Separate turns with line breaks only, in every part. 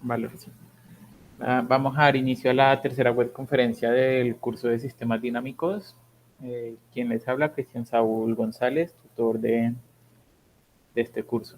Valoración. Vamos a dar inicio a la tercera web conferencia del curso de sistemas dinámicos. Quien les habla, Cristian Saúl González, tutor de este curso.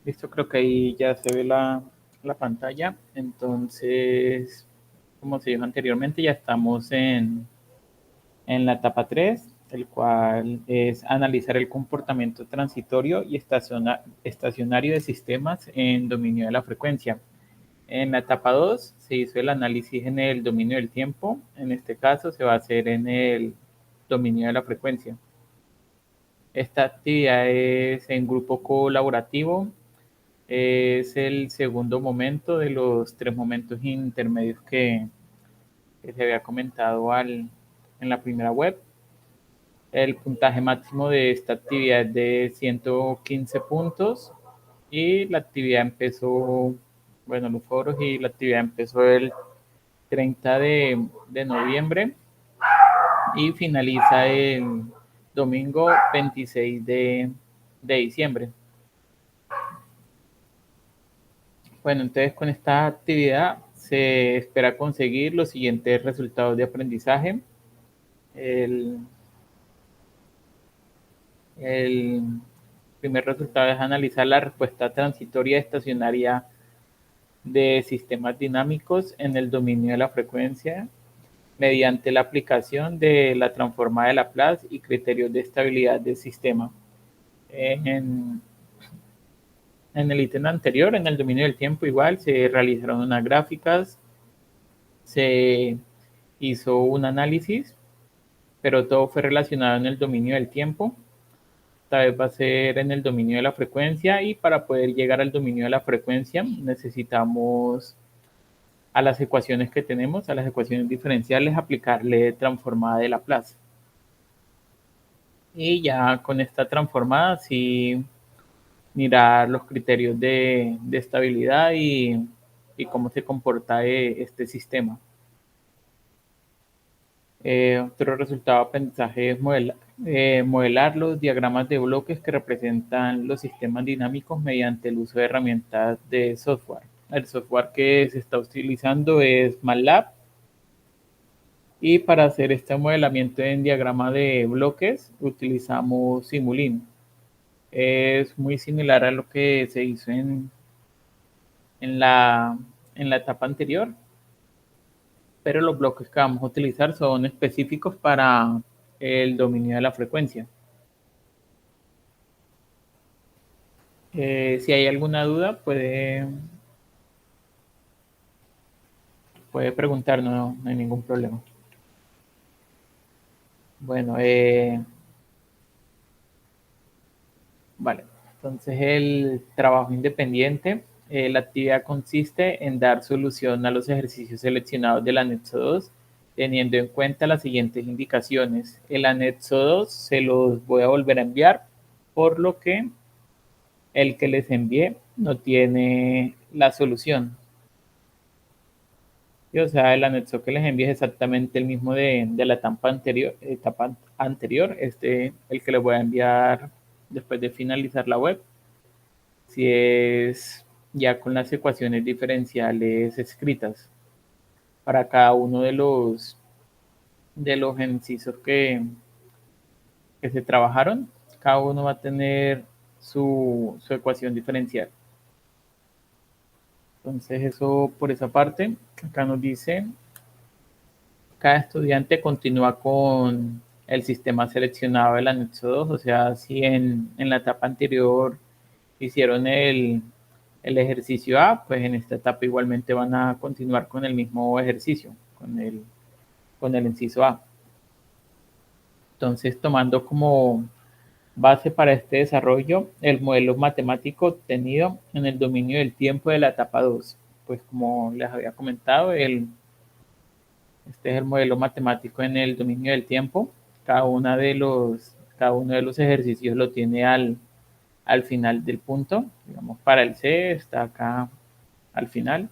Listo, creo que ahí ya se ve la pantalla. Entonces, como se dijo anteriormente, ya estamos en la etapa 3, el cual es analizar el comportamiento transitorio y estacionario de sistemas en dominio de la frecuencia. En la etapa 2 se hizo el análisis en el dominio del tiempo. En este caso se va a hacer en el dominio de la frecuencia. Esta actividad es en grupo colaborativo. Es el segundo momento de los 3 momentos intermedios que se había comentado en la primera web. El puntaje máximo de esta actividad es de 115 puntos y la actividad empezó, bueno, los foros y la actividad empezó el 30 de noviembre y finaliza el domingo 26 de diciembre. Bueno, entonces con esta actividad se espera conseguir los siguientes resultados de aprendizaje. El primer resultado es analizar la respuesta transitoria estacionaria de sistemas dinámicos en el dominio de la frecuencia mediante la aplicación de la transformada de Laplace y criterios de estabilidad del sistema. En, en el ítem anterior, en el dominio del tiempo, igual se realizaron unas gráficas, se hizo un análisis, pero todo fue relacionado en el dominio del tiempo. Esta vez va a ser en el dominio de la frecuencia y para poder llegar al dominio de la frecuencia necesitamos a las ecuaciones que tenemos, a las ecuaciones diferenciales, aplicarle transformada de Laplace. Y ya con esta transformada, sí mirar los criterios de estabilidad y cómo se comporta este sistema. Otro resultado de aprendizaje es modelar los diagramas de bloques que representan los sistemas dinámicos mediante el uso de herramientas de software. El software que se está utilizando es MATLAB. Y para hacer este modelamiento en diagrama de bloques utilizamos Simulink. Es muy similar a lo que se hizo en la, en la etapa anterior, pero los bloques que vamos a utilizar son específicos para el dominio de la frecuencia. Si hay alguna duda, puede preguntar, no hay ningún problema. Bueno, vale. Entonces el trabajo independiente, la actividad consiste en dar solución a los ejercicios seleccionados del anexo 2, teniendo en cuenta las siguientes indicaciones. El anexo 2 se los voy a volver a enviar, por lo que el que les envié no tiene la solución. Y, o sea, el anexo que les envié es exactamente el mismo de la etapa anterior, el que les voy a enviar después de finalizar la web. Si es ya con las ecuaciones diferenciales escritas para cada uno de los ejercicios que se trabajaron, cada uno va a tener su ecuación diferencial. Entonces eso por esa parte. Acá nos dice, cada estudiante continúa con el sistema seleccionado del anexo 2, o sea, si en la etapa anterior hicieron el ejercicio A, pues en esta etapa igualmente van a continuar con el mismo ejercicio, con el inciso A. Entonces, tomando como base para este desarrollo el modelo matemático obtenido en el dominio del tiempo de la etapa 2. Pues como les había comentado, el Este es el modelo matemático en el dominio del tiempo. Cada uno de los ejercicios lo tiene al final del punto. Digamos, para el C está acá al final.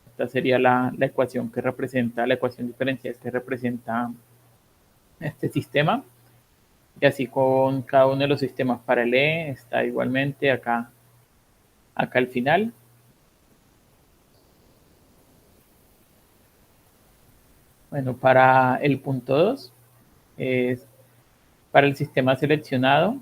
Esta sería la ecuación que representa, la ecuación diferencial que representa este sistema. Y así con cada uno de los sistemas para el E está igualmente acá al final. Bueno, para el punto 2 es para el sistema seleccionado,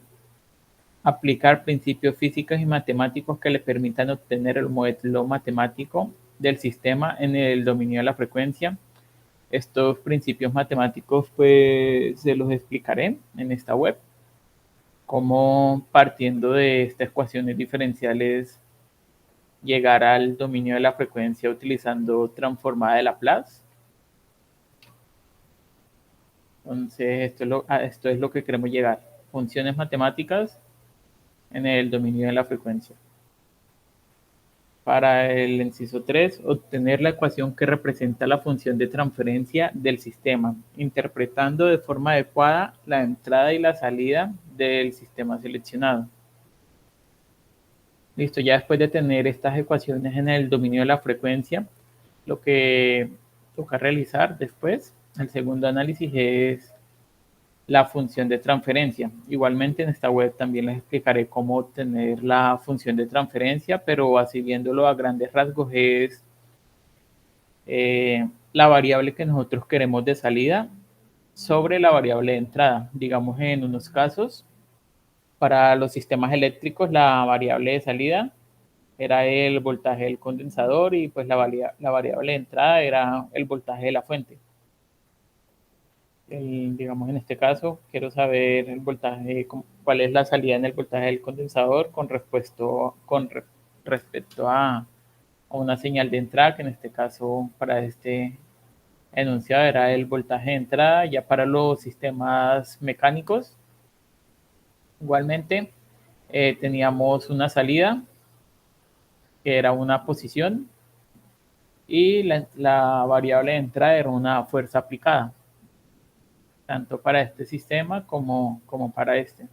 aplicar principios físicos y matemáticos que le permitan obtener el modelo matemático del sistema en el dominio de la frecuencia. Estos principios matemáticos pues se los explicaré en esta web, como partiendo de estas ecuaciones diferenciales llegar al dominio de la frecuencia utilizando transformada de Laplace. Entonces esto es lo que queremos llegar, funciones matemáticas en el dominio de la frecuencia. Para el inciso 3, obtener la ecuación que representa la función de transferencia del sistema, interpretando de forma adecuada la entrada y la salida del sistema seleccionado. Listo, ya después de tener estas ecuaciones en el dominio de la frecuencia, lo que toca realizar después, el segundo análisis, es la función de transferencia. Igualmente en esta web también les explicaré cómo obtener la función de transferencia, pero así viéndolo a grandes rasgos es la variable que nosotros queremos de salida sobre la variable de entrada. Digamos, en unos casos, para los sistemas eléctricos, la variable de salida era el voltaje del condensador y pues la variable de entrada era el voltaje de la fuente. Digamos, en este caso, quiero saber el voltaje, cuál es la salida en el voltaje del condensador con respecto a una señal de entrada, que en este caso para este enunciado era el voltaje de entrada. Ya para los sistemas mecánicos, igualmente teníamos una salida que era una posición y la variable de entrada era una fuerza aplicada, tanto para este sistema como para este.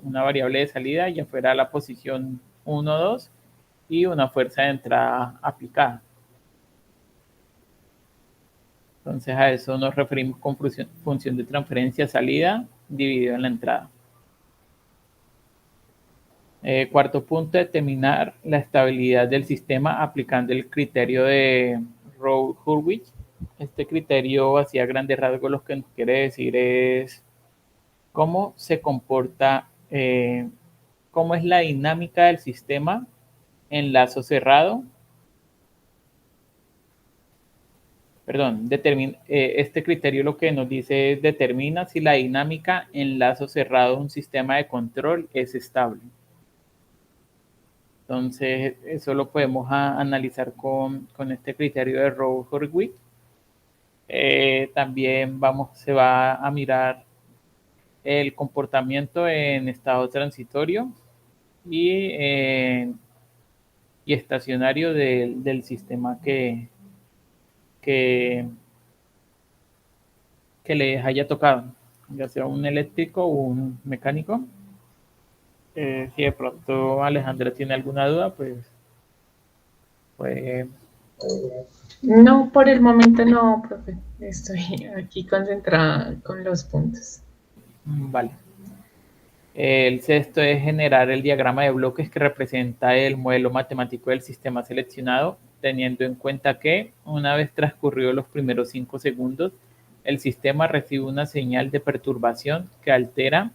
Una variable de salida ya fuera la posición 1, 2 y una fuerza de entrada aplicada. Entonces a eso nos referimos con función de transferencia salida dividido en la entrada. Cuarto punto, determinar la estabilidad del sistema aplicando el criterio de Rowe-Hurwitz. Este criterio, así a grandes rasgos, lo que nos quiere decir es cómo se comporta, cómo es la dinámica del sistema en lazo cerrado. Perdón, este criterio lo que nos dice es determina si la dinámica en lazo cerrado de un sistema de control es estable. Entonces, eso lo podemos analizar con este criterio de Rowe-Hurwitz. También se va a mirar el comportamiento en estado transitorio y estacionario del sistema que les haya tocado, ya sea un eléctrico o un mecánico. Si de pronto Alejandra tiene alguna duda, pues
No, por el momento no, profe. Estoy aquí concentrada con los puntos.
vale. El sexto es generar el diagrama de bloques que representa el modelo matemático del sistema seleccionado, teniendo en cuenta que una vez transcurridos los primeros 5 segundos, el sistema recibe una señal de perturbación que altera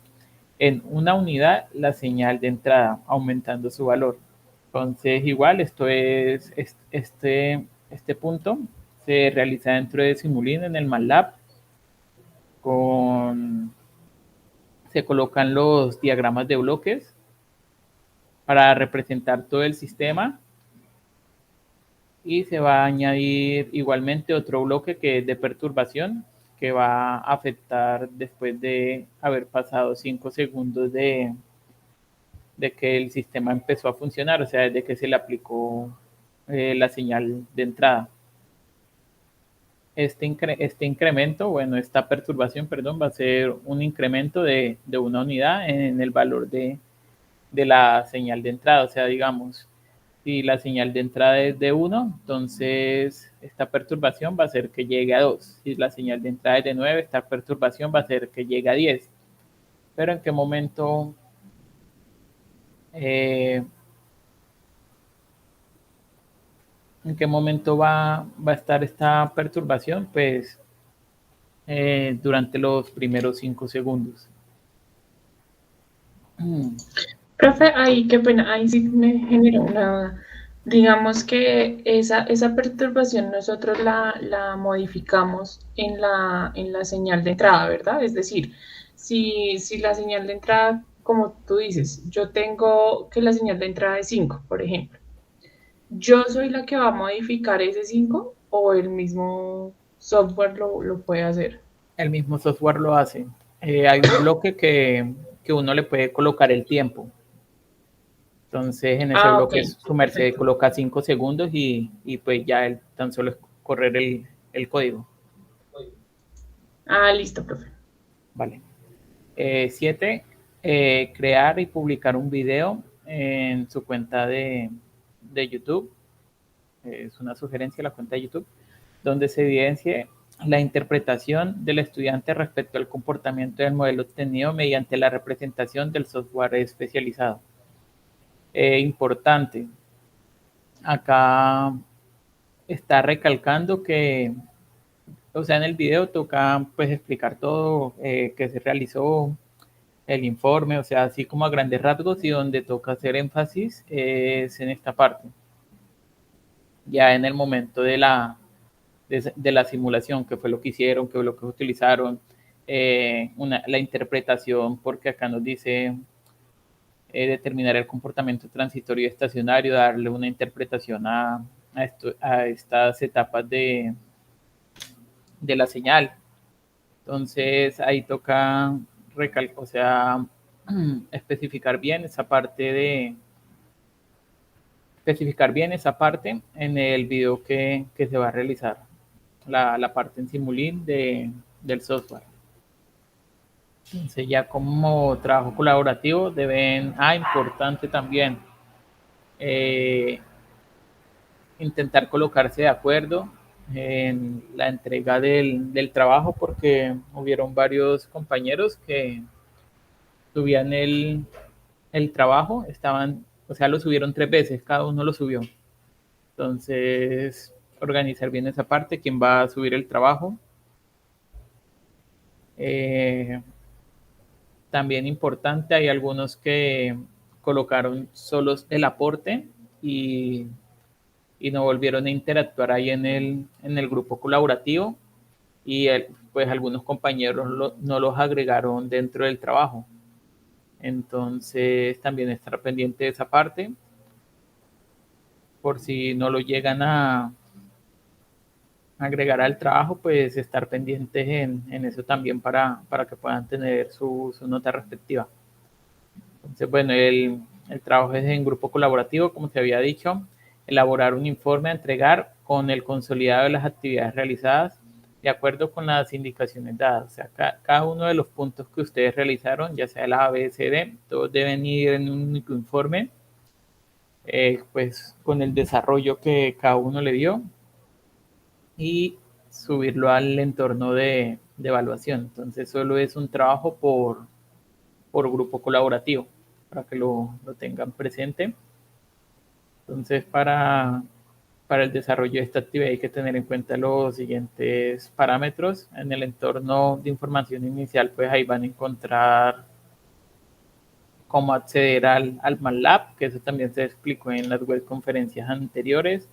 en una unidad la señal de entrada, aumentando su valor. Entonces, igual, este punto se realiza dentro de Simulink en el MATLAB. Se colocan los diagramas de bloques para representar todo el sistema y se va a añadir igualmente otro bloque que es de perturbación, que va a afectar después de haber pasado 5 segundos de que el sistema empezó a funcionar, o sea, desde que se le aplicó la señal de entrada. este incremento, bueno, esta perturbación, perdón, va a ser un incremento de 1 unidad en el valor de la señal de entrada. O sea, digamos, si la señal de entrada es de 1, entonces esta perturbación va a hacer que llegue a 2. Si la señal de entrada es de 9, esta perturbación va a hacer que llegue a 10. Pero ¿en qué momento eh, va a estar esta perturbación? Pues durante los primeros 5 segundos.
Profe, ahí qué pena, ahí sí me generó una duda. Digamos que esa perturbación nosotros la modificamos en la señal de entrada, ¿verdad? Es decir, si la señal de entrada, como tú dices, yo tengo que la señal de entrada es 5, por ejemplo, ¿yo soy la que va a modificar ese 5 o el mismo software lo puede hacer?
El mismo software lo hace. Hay un bloque que uno le puede colocar el tiempo. Entonces, en ese
Ah, ok,
bloque su merced
perfecto.
coloca 5 segundos y pues ya tan solo es correr el código.
Ah, listo, profe.
Vale. 7. Crear y publicar un video en su cuenta de YouTube. Es una sugerencia la cuenta de YouTube, donde se evidencie la interpretación del estudiante respecto al comportamiento del modelo obtenido mediante la representación del software especializado. Importante, acá está recalcando que, o sea, en el video toca pues explicar todo que se realizó, el informe, o sea, así como a grandes rasgos, y donde toca hacer énfasis es en esta parte. Ya en el momento de la simulación, qué fue lo que hicieron, qué fue lo que utilizaron, la interpretación, porque acá nos dice determinar el comportamiento transitorio y estacionario, darle una interpretación a estas etapas de la señal. Entonces ahí toca o sea, especificar bien esa parte en el video que se va a realizar, la parte en Simulink del software. Entonces ya como trabajo colaborativo importante también, eh, intentar colocarse de acuerdo en la entrega del trabajo, porque hubieron varios compañeros que subían el trabajo, o sea, lo subieron 3 veces, cada uno lo subió. Entonces, organizar bien esa parte, quién va a subir el trabajo. Eh, También importante, hay algunos que colocaron solos el aporte y, y no volvieron a interactuar ahí en el grupo colaborativo, y pues algunos compañeros no los agregaron dentro del trabajo. Entonces también estar pendiente de esa parte por si no lo llegan a agregar al trabajo, pues estar pendientes en eso también para que puedan tener su nota respectiva. Entonces, bueno, el trabajo es en grupo colaborativo, como te había dicho, elaborar un informe a entregar con el consolidado de las actividades realizadas de acuerdo con las indicaciones dadas. O sea, cada uno de los puntos que ustedes realizaron, ya sea la A, B, C, D, todos deben ir en un único informe, pues con el desarrollo que cada uno le dio, y subirlo al entorno de evaluación. Entonces, solo es un trabajo por grupo colaborativo, para que lo tengan presente. Entonces, para el desarrollo de esta actividad hay que tener en cuenta los siguientes parámetros. En el entorno de información inicial, pues ahí van a encontrar cómo acceder al MATLAB, que eso también se explicó en las web conferencias anteriores.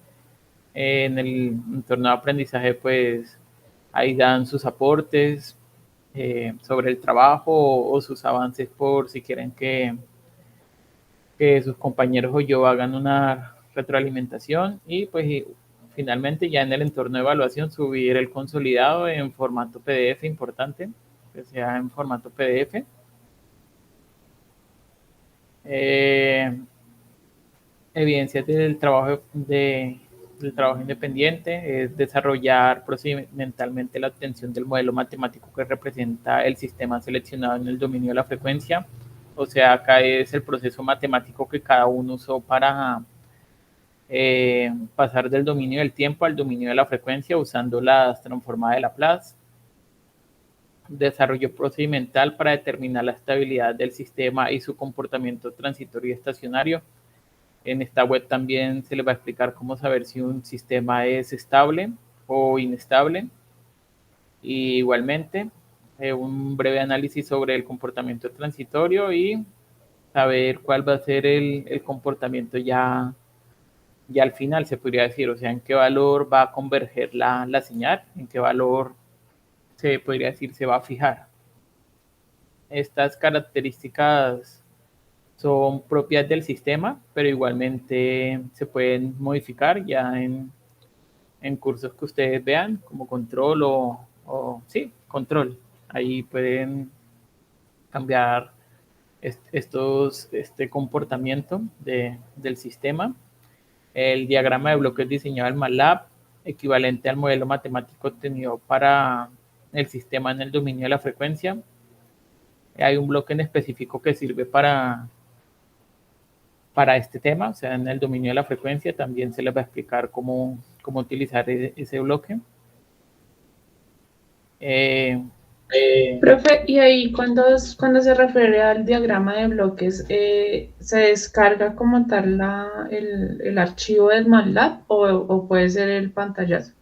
En el entorno de aprendizaje, pues ahí dan sus aportes sobre el trabajo o sus avances, por si quieren que sus compañeros o yo hagan una retroalimentación, y pues finalmente ya en el entorno de evaluación subir el consolidado en formato PDF, importante que sea en formato PDF. Evidencias del trabajo El trabajo independiente es desarrollar procedimentalmente la obtención del modelo matemático que representa el sistema seleccionado en el dominio de la frecuencia. O sea, acá es el proceso matemático que cada uno usó para pasar del dominio del tiempo al dominio de la frecuencia usando las transformadas de Laplace. Desarrollo procedimental para determinar la estabilidad del sistema y su comportamiento transitorio y estacionario. En esta web también se les va a explicar cómo saber si un sistema es estable o inestable. Y igualmente, un breve análisis sobre el comportamiento transitorio y saber cuál va a ser el comportamiento ya al final, se podría decir, o sea, en qué valor va a converger la señal, en qué valor se podría decir se va a fijar. Estas características son propias del sistema, pero igualmente se pueden modificar ya en cursos que ustedes vean, como control sí, control. Ahí pueden cambiar este comportamiento del sistema. El diagrama de bloques diseñado en MATLAB, equivalente al modelo matemático obtenido para el sistema en el dominio de la frecuencia. Hay un bloque en específico que sirve para este tema, o sea, en el dominio de la frecuencia también se les va a explicar cómo utilizar ese bloque.
Profe, y ahí cuando se refiere al diagrama de bloques, ¿se descarga como tal el archivo del MATLAB o puede ser el pantallazo?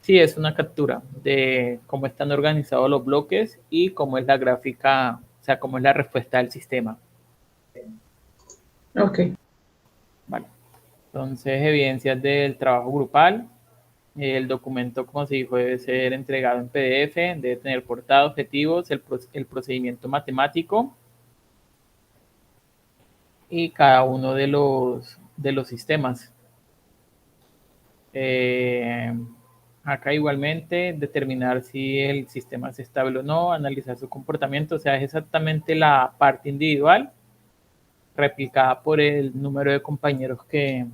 Sí, es una captura de cómo están organizados los bloques y cómo es la gráfica, o sea, cómo es la respuesta del sistema.
Ok.
Vale. Entonces, evidencias del trabajo grupal. El documento, como se dijo, debe ser entregado en PDF, debe tener portada, objetivos, el procedimiento matemático y cada uno de los sistemas. Acá igualmente determinar si el sistema es estable o no, analizar su comportamiento, o sea, es exactamente la parte individual replicada por el número de compañeros que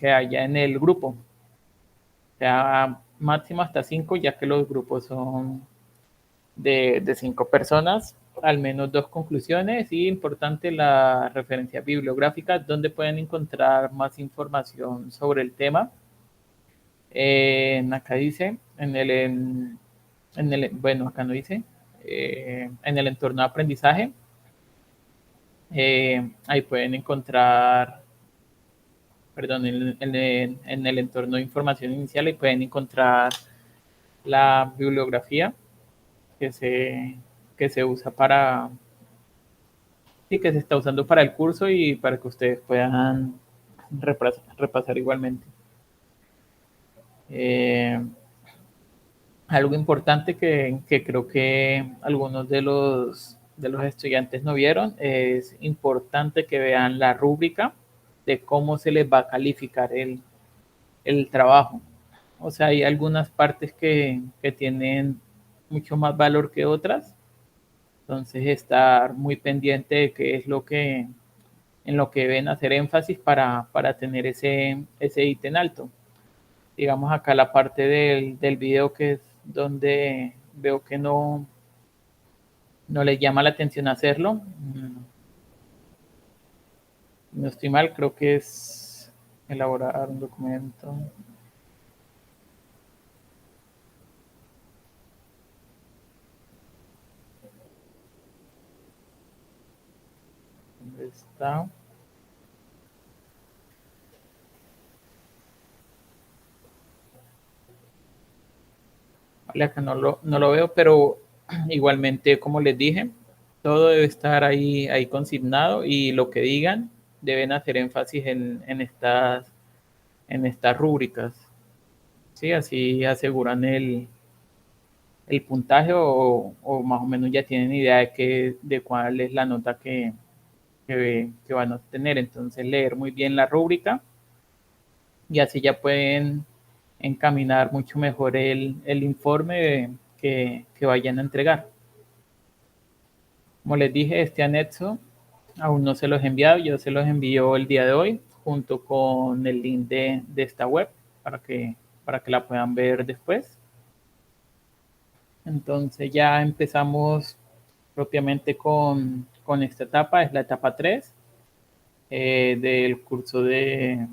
haya en el grupo. O sea, máximo hasta 5, ya que los grupos son de 5 personas, al menos 2 conclusiones y importante la referencia bibliográfica donde pueden encontrar más información sobre el tema. Acá dice, bueno, acá no dice, en el entorno de aprendizaje, ahí pueden encontrar, perdón, en el entorno de información inicial, ahí pueden encontrar la bibliografía que se usa para, sí, que se está usando para el curso y para que ustedes puedan repasar igualmente. Algo importante que creo que algunos de los estudiantes no vieron, es importante que vean la rúbrica de cómo se les va a calificar el trabajo. O sea, hay algunas partes que tienen mucho más valor que otras, entonces estar muy pendiente de qué es en lo que deben hacer énfasis para tener ese ítem alto. Digamos acá la parte del video que es donde veo que no les llama la atención hacerlo. No estoy mal, creo que es elaborar un documento. ¿Dónde está? Vale, acá no lo veo, pero igualmente, como les dije, todo debe estar ahí consignado y lo que digan deben hacer énfasis en estas rúbricas. ¿Sí? Así aseguran el puntaje o más o menos ya tienen idea de cuál es la nota que van a obtener. Entonces, leer muy bien la rúbrica y así ya pueden encaminar mucho mejor el informe que vayan a entregar. Como les dije, este anexo aún no se los he enviado, yo se los envío el día de hoy junto con el link de esta web. para que la puedan ver después. Entonces ya empezamos propiamente con esta etapa, es la etapa 3 del curso de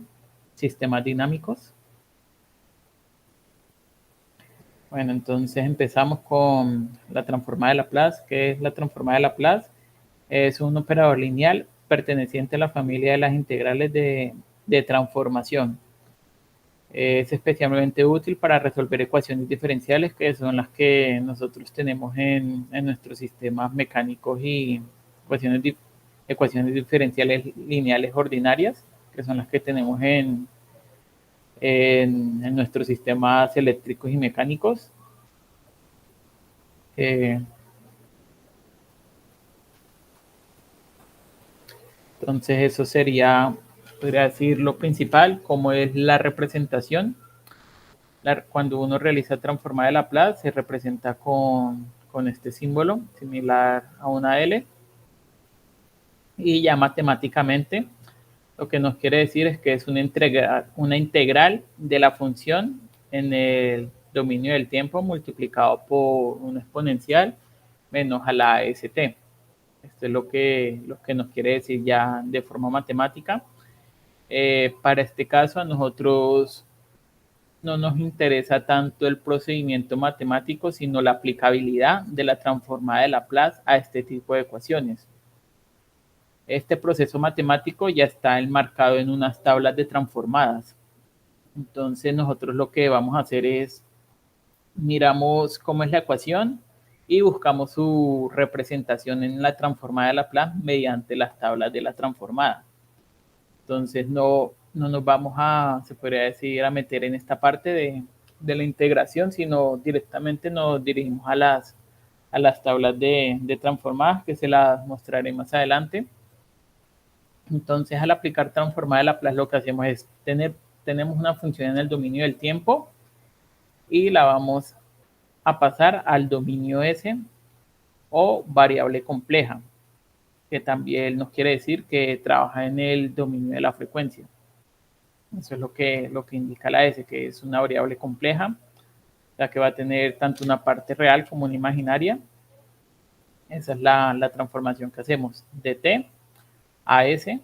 sistemas dinámicos. Bueno, entonces empezamos con la transformada de Laplace. ¿Qué es la transformada de Laplace? Es un operador lineal perteneciente a la familia de las integrales de transformación. Es especialmente útil para resolver ecuaciones diferenciales, que son las que nosotros tenemos en nuestros sistemas mecánicos y ecuaciones diferenciales lineales ordinarias, que son las que tenemos en nuestros sistemas eléctricos y mecánicos. Entonces eso sería, podría decir, lo principal, como es la representación. Cuando uno realiza transformada de Laplace, se representa con este símbolo, similar a una L. Y ya matemáticamente, lo que nos quiere decir es que es una integral de la función en el dominio del tiempo multiplicado por un exponencial menos a la st. Esto es lo que nos quiere decir ya de forma matemática. Para este caso, a nosotros no nos interesa tanto el procedimiento matemático, sino la aplicabilidad de la transformada de Laplace a este tipo de ecuaciones. Este proceso matemático ya está enmarcado en unas tablas de transformadas. Entonces nosotros lo que vamos a hacer es miramos cómo es la ecuación y buscamos su representación en la transformada de Laplace mediante las tablas de la transformada. Entonces no nos vamos a, se podría decir, a meter en esta parte de la integración, sino directamente nos dirigimos a las tablas de transformadas, que se las mostraré más adelante. Entonces, al aplicar transformada de Laplace, lo que hacemos es tenemos una función en el dominio del tiempo y la vamos a pasar al dominio S o variable compleja, que también nos quiere decir que trabaja en el dominio de la frecuencia. Eso es lo que indica la S, que es una variable compleja, la que va a tener tanto una parte real como una imaginaria. Esa es la transformación que hacemos de t a s,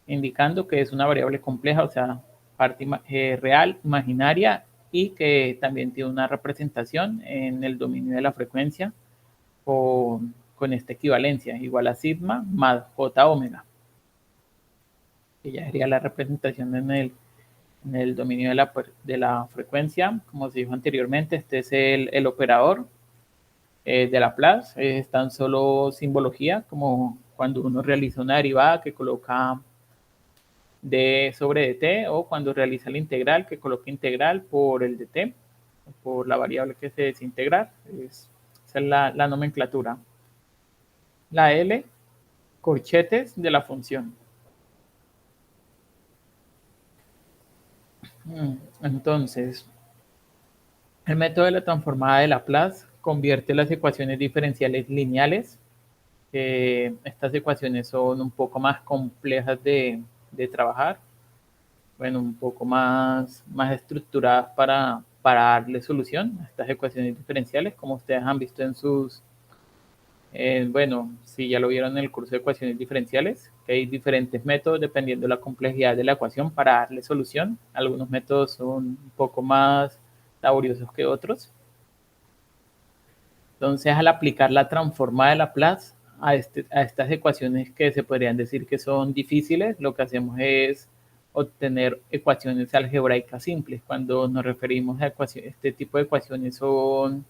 indicando que es una variable compleja, o sea, parte real, imaginaria, y que también tiene una representación en el dominio de la frecuencia con esta equivalencia, igual a sigma más j omega, que ya sería la representación en el dominio de la frecuencia. Como se dijo anteriormente, este es el operador de Laplace, es tan solo simbología, como cuando uno realiza una derivada que coloca d sobre dt, o cuando realiza la integral que coloca integral por el dt, por la variable que se desintegrar. Esa es la nomenclatura. La L, corchetes de la función. Entonces, el método de la transformada de Laplace convierte las ecuaciones diferenciales lineales. Estas ecuaciones son un poco más complejas de trabajar, bueno, un poco más estructuradas para darle solución a estas ecuaciones diferenciales, como ustedes han visto en sus, bueno, si ya lo vieron en el curso de ecuaciones diferenciales, que hay diferentes métodos dependiendo de la complejidad de la ecuación para darle solución. Algunos métodos son un poco más laboriosos que otros. Entonces, al aplicar la transformada de Laplace a estas ecuaciones que se podrían decir que son difíciles, lo que hacemos es obtener ecuaciones algebraicas simples. Cuando nos referimos a este tipo de ecuaciones son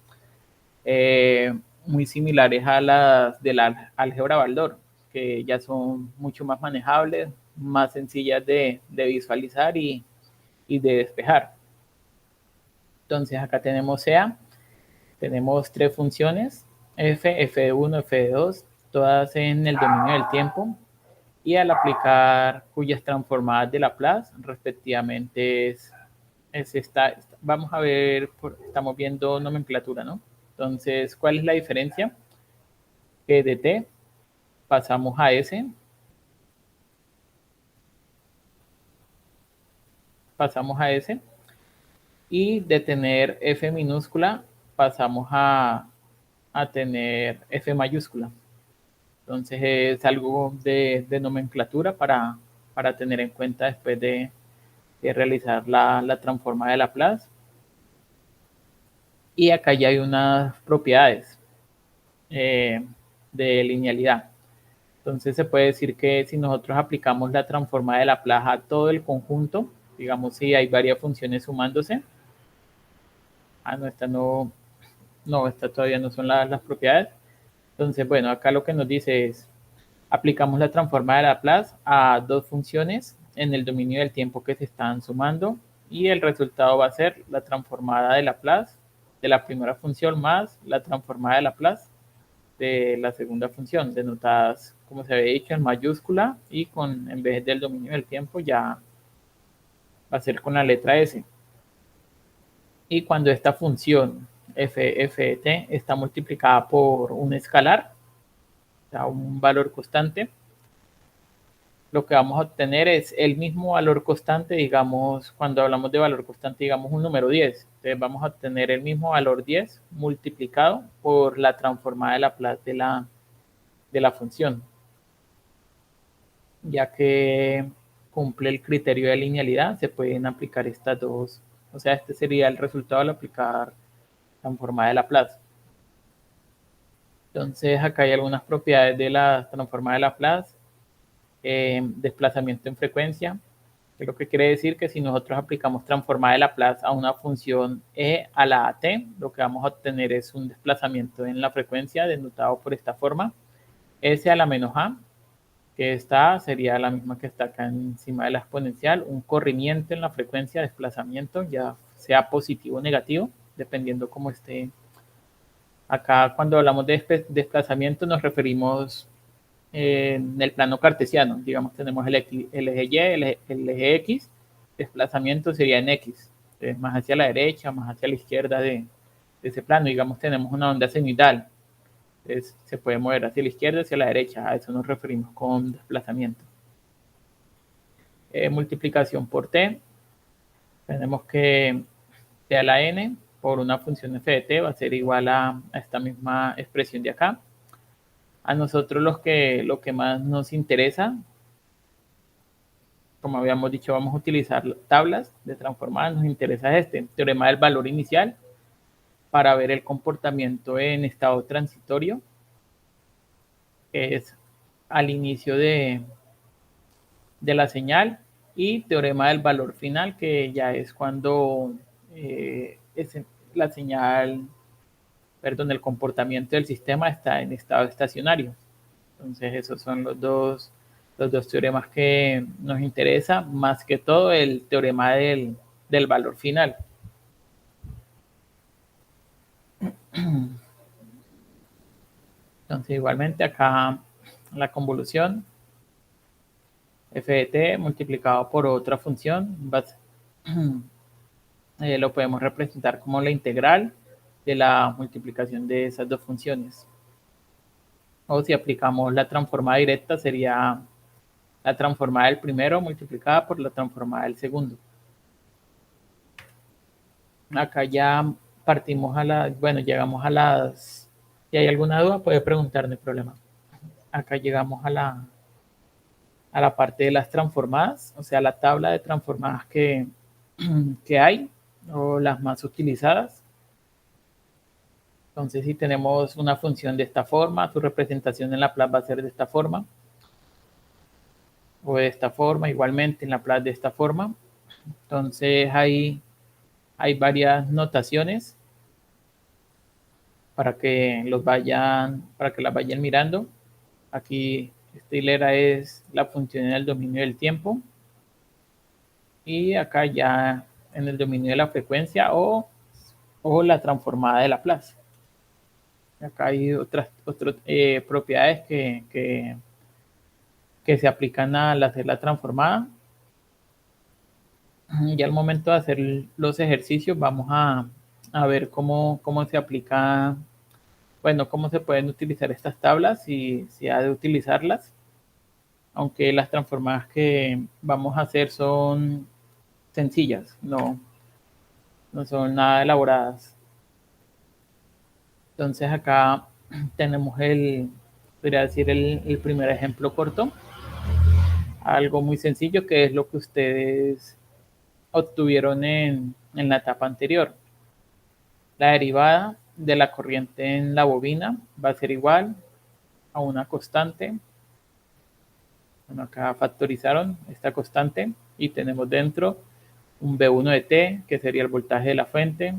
muy similares a las de la álgebra Baldor, que ya son mucho más manejables, más sencillas de visualizar y de despejar. Entonces acá tenemos SEA, tenemos tres funciones, f, f1, f2, todas en el dominio del tiempo, y al aplicar cuyas transformadas de Laplace respectivamente es esta. Vamos a ver, estamos viendo nomenclatura, ¿no? Entonces, ¿cuál es la diferencia? Que de t pasamos a s, y de tener F minúscula pasamos a tener F mayúscula. Entonces es algo de nomenclatura para tener en cuenta después de realizar la transforma de Laplace. Y acá ya hay unas propiedades de linealidad. Entonces se puede decir que si nosotros aplicamos la transforma de Laplace a todo el conjunto, digamos si hay varias funciones sumándose, no, esta no, esta todavía no son las propiedades. Entonces, bueno, acá lo que nos dice es, aplicamos la transforma de Laplace a dos funciones en el dominio del tiempo que se están sumando y el resultado va a ser la transformada de Laplace de la primera función más la transformada de Laplace de la segunda función, denotadas, como se había dicho, en mayúscula y con, en vez del dominio del tiempo, ya va a ser con la letra S. Y cuando esta función f de t está multiplicada por un escalar, o sea, un valor constante, lo que vamos a obtener es el mismo valor constante, digamos, cuando hablamos de valor constante, digamos un número 10. Entonces vamos a obtener el mismo valor 10 multiplicado por la transformada de Laplace de la función, ya que cumple el criterio de linealidad, se pueden aplicar estas dos, o sea, este sería el resultado al aplicar transformada de Laplace. Entonces acá hay algunas propiedades de la transformada de Laplace. Desplazamiento en frecuencia, lo que quiere decir que si nosotros aplicamos transformada de Laplace a una función e a la t, lo que vamos a obtener es un desplazamiento en la frecuencia denotado por esta forma, s a la menos a, que esta sería la misma que está acá encima de la exponencial, un corrimiento en la frecuencia de desplazamiento, ya sea positivo o negativo, dependiendo cómo esté. Acá cuando hablamos de desplazamiento nos referimos en el plano cartesiano, digamos, tenemos el eje Y, el eje X, desplazamiento sería en X, más hacia la derecha, más hacia la izquierda de ese plano, digamos, tenemos una onda cenital, se puede mover hacia la izquierda, hacia la derecha, a eso nos referimos con desplazamiento. Multiplicación por t, tenemos que t a la n por una función f de t va a ser igual a esta misma expresión de acá. A nosotros lo que más nos interesa, como habíamos dicho, vamos a utilizar tablas de transformadas, nos interesa este teorema del valor inicial para ver el comportamiento en estado transitorio, que es al inicio de la señal, y teorema del valor final, que ya es cuando la señal, perdón, el comportamiento del sistema está en estado estacionario. Entonces esos son los dos teoremas que nos interesa, más que todo el teorema del valor final. Entonces igualmente acá la convolución f de t multiplicado por otra función lo podemos representar como la integral de la multiplicación de esas dos funciones. O si aplicamos la transformada directa sería la transformada del primero multiplicada por la transformada del segundo. Acá ya partimos bueno, llegamos a las, si hay alguna duda puede preguntar, no hay problema. Acá llegamos a la parte de las transformadas, o sea, la tabla de transformadas que hay, o las más utilizadas. Entonces, si tenemos una función de esta forma, su representación en Laplace va a ser de esta forma, o de esta forma, igualmente en Laplace de esta forma. Entonces, hay varias notaciones para que las vayan mirando. Aquí esta hilera es la función en el dominio del tiempo, y acá ya en el dominio de la frecuencia o la transformada de Laplace. Acá hay otras propiedades que se aplican al hacer la transformada. Y al momento de hacer los ejercicios vamos a ver cómo se aplica, bueno, cómo se pueden utilizar estas tablas, si ha de utilizarlas, aunque las transformadas que vamos a hacer son sencillas, no no son nada elaboradas. Entonces acá tenemos podría decir el primer ejemplo corto, algo muy sencillo que es lo que ustedes obtuvieron en la etapa anterior. La derivada de la corriente en la bobina va a ser igual a una constante. Bueno, acá factorizaron esta constante y tenemos dentro un V1 de T, que sería el voltaje de la fuente,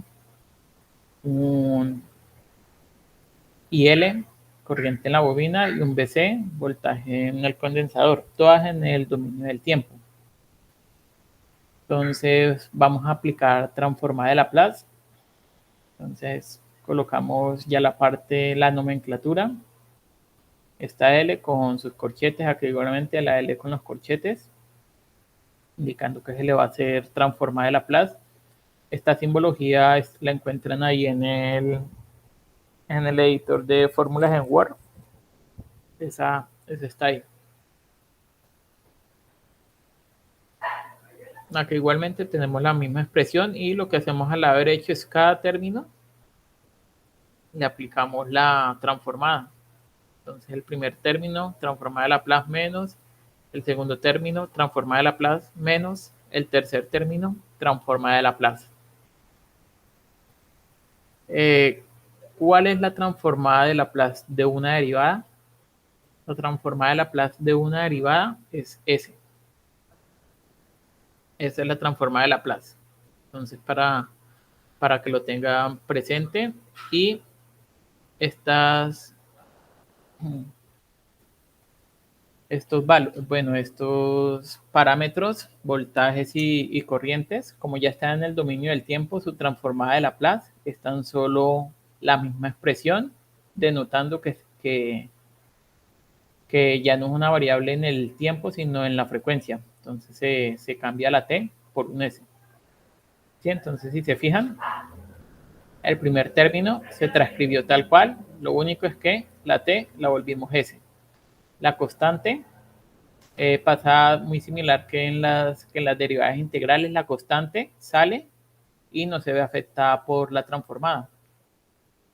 un IL, corriente en la bobina, y un VC, voltaje en el condensador, todas en el dominio del tiempo. Entonces vamos a aplicar transformada de Laplace. Entonces colocamos ya la parte, la nomenclatura. Esta L con sus corchetes, aquí igualmente la L con los corchetes, indicando que se le va a hacer transformada de Laplace. Esta simbología la encuentran ahí en el editor de fórmulas en Word. Esa está ahí. Aquí igualmente tenemos la misma expresión y lo que hacemos al haber hecho es cada término le aplicamos la transformada. Entonces el primer término, transformada de Laplace menos, el segundo término, transformada de Laplace menos, el tercer término, transformada de Laplace. ¿Cuál es la transformada de Laplace de una derivada? La transformada de Laplace de una derivada es S. Esa es la transformada de Laplace. Entonces, para que lo tengan presente, y estos parámetros, voltajes y corrientes, como ya están en el dominio del tiempo, su transformada de Laplace es tan solo la misma expresión, denotando que ya no es una variable en el tiempo, sino en la frecuencia. Entonces se cambia la t por un s. ¿Sí? Entonces, si se fijan, el primer término se transcribió tal cual, lo único es que la t la volvimos s. La constante pasa muy similar que en las derivadas integrales, la constante sale y no se ve afectada por la transformada.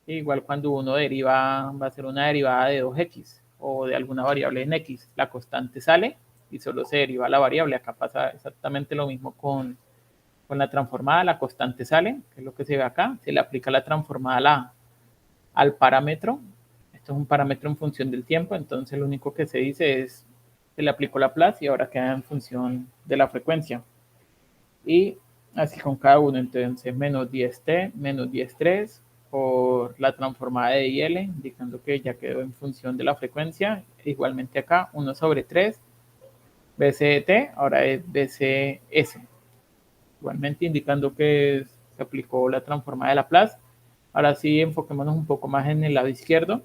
Igual cuando uno deriva, va a ser una derivada de 2x o de alguna variable en x, la constante sale y solo se deriva la variable. Acá pasa exactamente lo mismo con la transformada, la constante sale, que es lo que se ve acá, se le aplica la transformada al parámetro. Esto es un parámetro en función del tiempo, entonces lo único que se dice es se le aplicó Laplace y ahora queda en función de la frecuencia. Y así con cada uno, entonces menos 10t, menos 10.3 por la transformada de IL, indicando que ya quedó en función de la frecuencia. Igualmente acá, 1 sobre 3, BCT, ahora es BCS. Igualmente indicando que se aplicó la transformada de Laplace. Ahora sí, enfoquémonos un poco más en el lado izquierdo.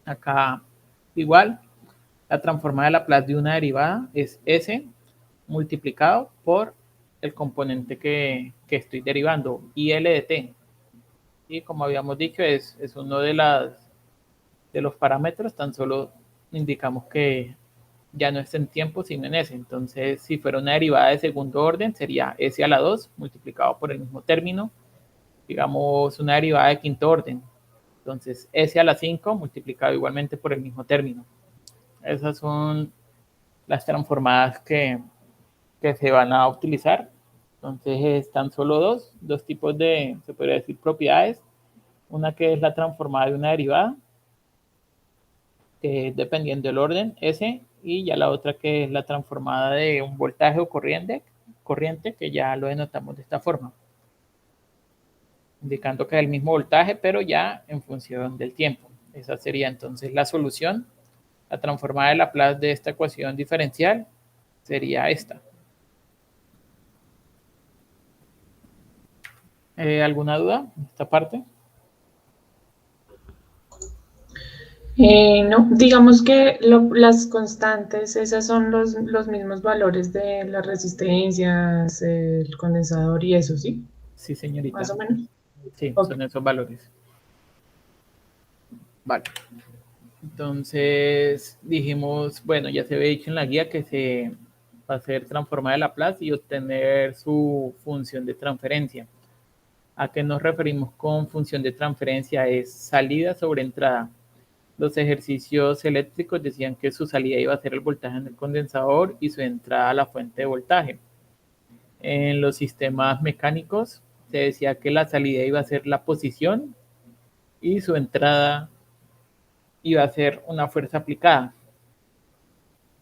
Acá igual, la transformada de Laplace de una derivada es S multiplicado por el componente que estoy derivando, IL de t. Y como habíamos dicho, es uno de los parámetros, tan solo indicamos que ya no es en tiempo, sino en S. Entonces, si fuera una derivada de segundo orden, sería S a la 2 multiplicado por el mismo término. Digamos, una derivada de quinto orden. Entonces, S a la 5 multiplicado igualmente por el mismo término. Esas son las transformadas que se van a utilizar. Entonces, están solo dos tipos de, se podría decir, propiedades. Una que es la transformada de una derivada, dependiendo del orden, S, y ya la otra que es la transformada de un voltaje o corriente, que ya lo denotamos de esta forma, indicando que es el mismo voltaje, pero ya en función del tiempo. Esa sería entonces la solución. La transformada de Laplace de esta ecuación diferencial sería esta. ¿Alguna duda en esta parte?
No, digamos que las constantes, esas son los mismos valores de las resistencias, el condensador y eso, ¿sí?
Sí, señorita.
Más o menos.
Sí,
Ok.
son esos valores. Vale. Entonces dijimos, bueno, ya se había dicho en la guía que se va a hacer transformada de Laplace y obtener su función de transferencia. ¿A qué nos referimos con función de transferencia? Es salida sobre entrada. Los ejercicios eléctricos decían que su salida iba a ser el voltaje en el condensador y su entrada a la fuente de voltaje. En los sistemas mecánicos se decía que la salida iba a ser la posición y su entrada iba a ser una fuerza aplicada.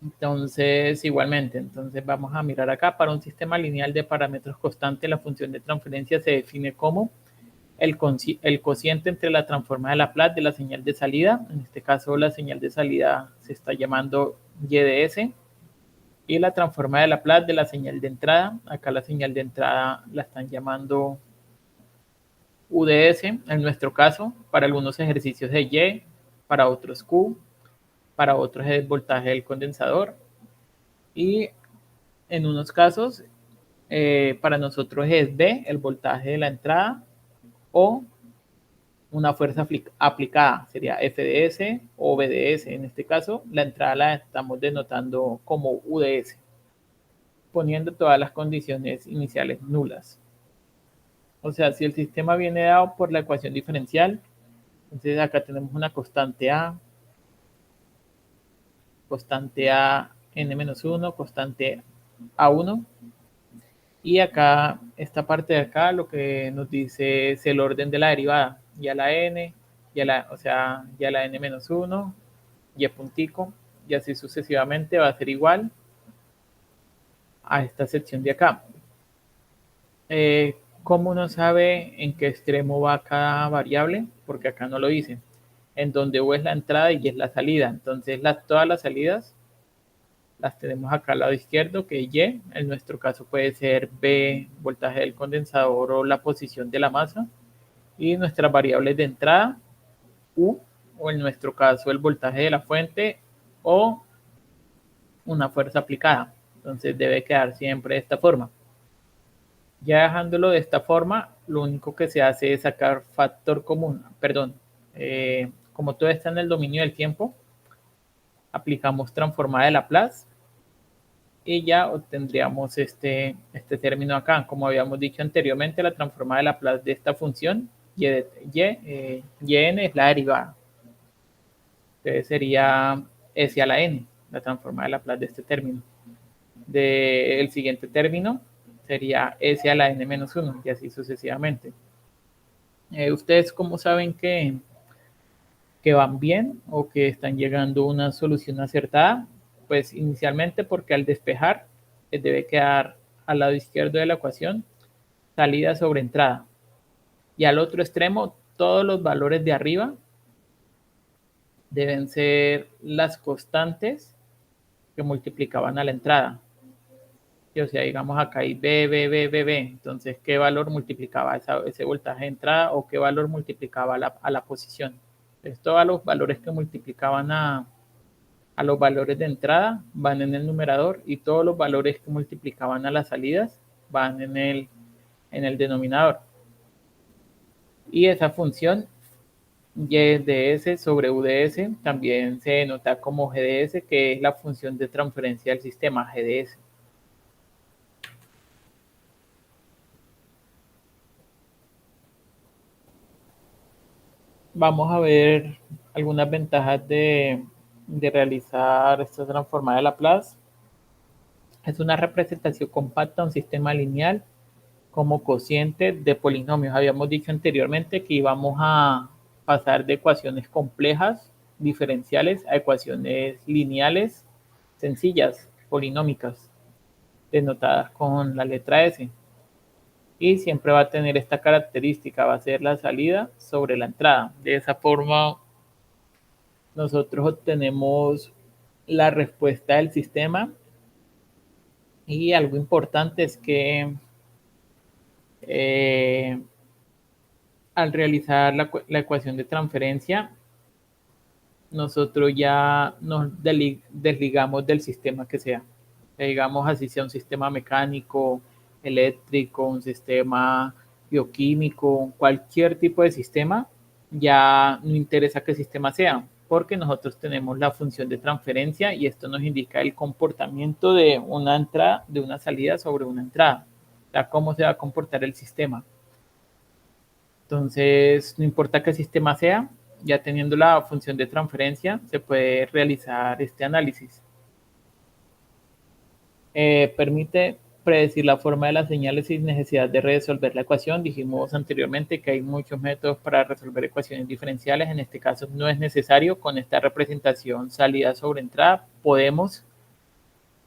Entonces, igualmente, entonces vamos a mirar acá. Para un sistema lineal de parámetros constantes, la función de transferencia se define como el cociente entre la transforma de Laplace de la señal de salida. En este caso, la señal de salida se está llamando y de s, y la transforma de Laplace de la señal de entrada. Acá la señal de entrada la están llamando UDS, en nuestro caso, para algunos ejercicios de Y, para otros Q, para otros es el voltaje del condensador, y en unos casos, para nosotros es B, el voltaje de la entrada, o una fuerza aplicada, sería FDS o BDS. En este caso, la entrada la estamos denotando como UDS, poniendo todas las condiciones iniciales nulas. O sea, si el sistema viene dado por la ecuación diferencial, entonces acá tenemos una constante A n-1, constante A1, y acá, esta parte de acá, lo que nos dice es el orden de la derivada, ya la n, o sea, ya la n-1, y puntico, y así sucesivamente va a ser igual a esta sección de acá. ¿Cómo uno sabe en qué extremo va cada variable? Porque acá no lo dice. En donde U es la entrada y es la salida. Entonces, todas las salidas las tenemos acá al lado izquierdo, que es Y. En nuestro caso puede ser B, voltaje del condensador o la posición de la masa. Y nuestras variables de entrada, U, o en nuestro caso el voltaje de la fuente o una fuerza aplicada. Entonces debe quedar siempre de esta forma. Ya dejándolo de esta forma, lo único que se hace es sacar factor común. Perdón, como todo está en el dominio del tiempo, aplicamos transformada de Laplace y ya obtendríamos este término acá. Como habíamos dicho anteriormente, la transformada de Laplace de esta función yn es la derivada. Entonces sería s a la n, la transformada de Laplace de este término. El siguiente término sería s a la n-1 y así sucesivamente. ¿Ustedes cómo saben que van bien o que están llegando a una solución acertada? Pues inicialmente porque al despejar debe quedar al lado izquierdo de la ecuación salida sobre entrada, y al otro extremo todos los valores de arriba deben ser las constantes que multiplicaban a la entrada. O sea, digamos acá hay B. Entonces, ¿qué valor multiplicaba ese voltaje de entrada o qué valor multiplicaba a la posición? Entonces, todos los valores que multiplicaban a los valores de entrada van en el numerador y todos los valores que multiplicaban a las salidas van en el denominador. Y esa función y de s sobre u de s también se denota como GDS, que es la función de transferencia del sistema GDS. Vamos a ver algunas ventajas de realizar esta transformada de Laplace. Es una representación compacta de un sistema lineal como cociente de polinomios. Habíamos dicho anteriormente que íbamos a pasar de ecuaciones complejas, diferenciales, a ecuaciones lineales, sencillas, polinómicas, denotadas con la letra S. Y siempre va a tener esta característica, va a ser la salida sobre la entrada. De esa forma, nosotros obtenemos la respuesta del sistema. Y algo importante es que al realizar la ecuación de transferencia, nosotros ya nos desligamos del sistema que sea. Digamos así sea un sistema mecánico, eléctrico, un sistema bioquímico, cualquier tipo de sistema, ya no interesa qué sistema sea, porque nosotros tenemos la función de transferencia y esto nos indica el comportamiento de una entrada, de una salida sobre una entrada, o sea, cómo se va a comportar el sistema. Entonces, no importa qué sistema sea, ya teniendo la función de transferencia, se puede realizar este análisis. Permite predecir la forma de las señales sin necesidad de resolver la ecuación. Dijimos anteriormente que hay muchos métodos para resolver ecuaciones diferenciales. En este caso no es necesario. Con esta representación salida sobre entrada podemos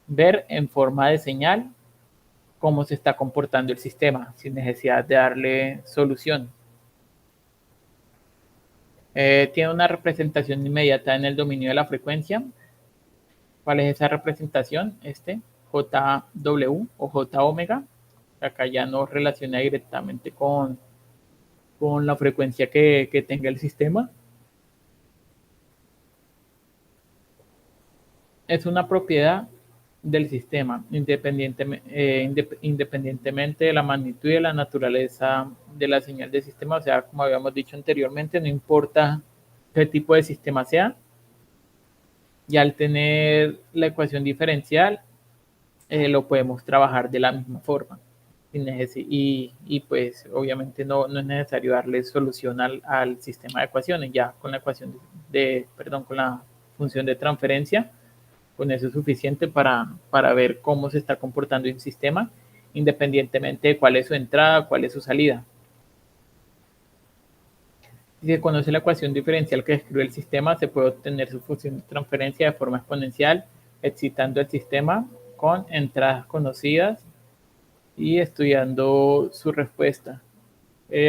ver en forma de señal cómo se está comportando el sistema sin necesidad de darle solución. Tiene una representación inmediata en el dominio de la frecuencia. ¿Cuál es esa representación? JW o J omega. Acá ya no relaciona directamente con la frecuencia que tenga el sistema. Es una propiedad del sistema, independientemente de la magnitud y de la naturaleza de la señal del sistema. O sea, como habíamos dicho anteriormente, no importa qué tipo de sistema sea, y al tener la ecuación diferencial, lo podemos trabajar de la misma forma. Y pues obviamente no es necesario darle solución al sistema de ecuaciones. Ya con la ecuación con la función de transferencia, con eso es suficiente para ver cómo se está comportando un sistema, independientemente de cuál es su entrada, cuál es su salida. Si se conoce la ecuación diferencial que describe el sistema, se puede obtener su función de transferencia de forma exponencial, excitando el sistema con entradas conocidas y estudiando su respuesta.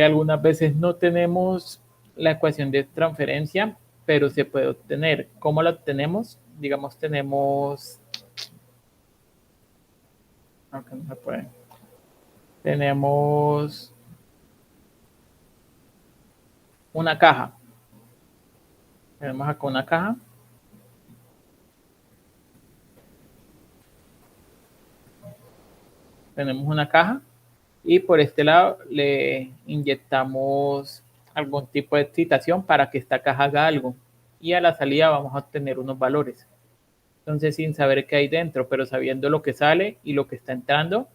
Algunas veces no tenemos la ecuación de transferencia, pero se puede obtener. ¿Cómo la obtenemos? Digamos, tenemos una caja. Tenemos acá una caja. Tenemos una caja y por este lado le inyectamos algún tipo de excitación para que esta caja haga algo, y a la salida vamos a obtener unos valores. Entonces, sin saber qué hay dentro, pero sabiendo lo que sale y lo que está entrando,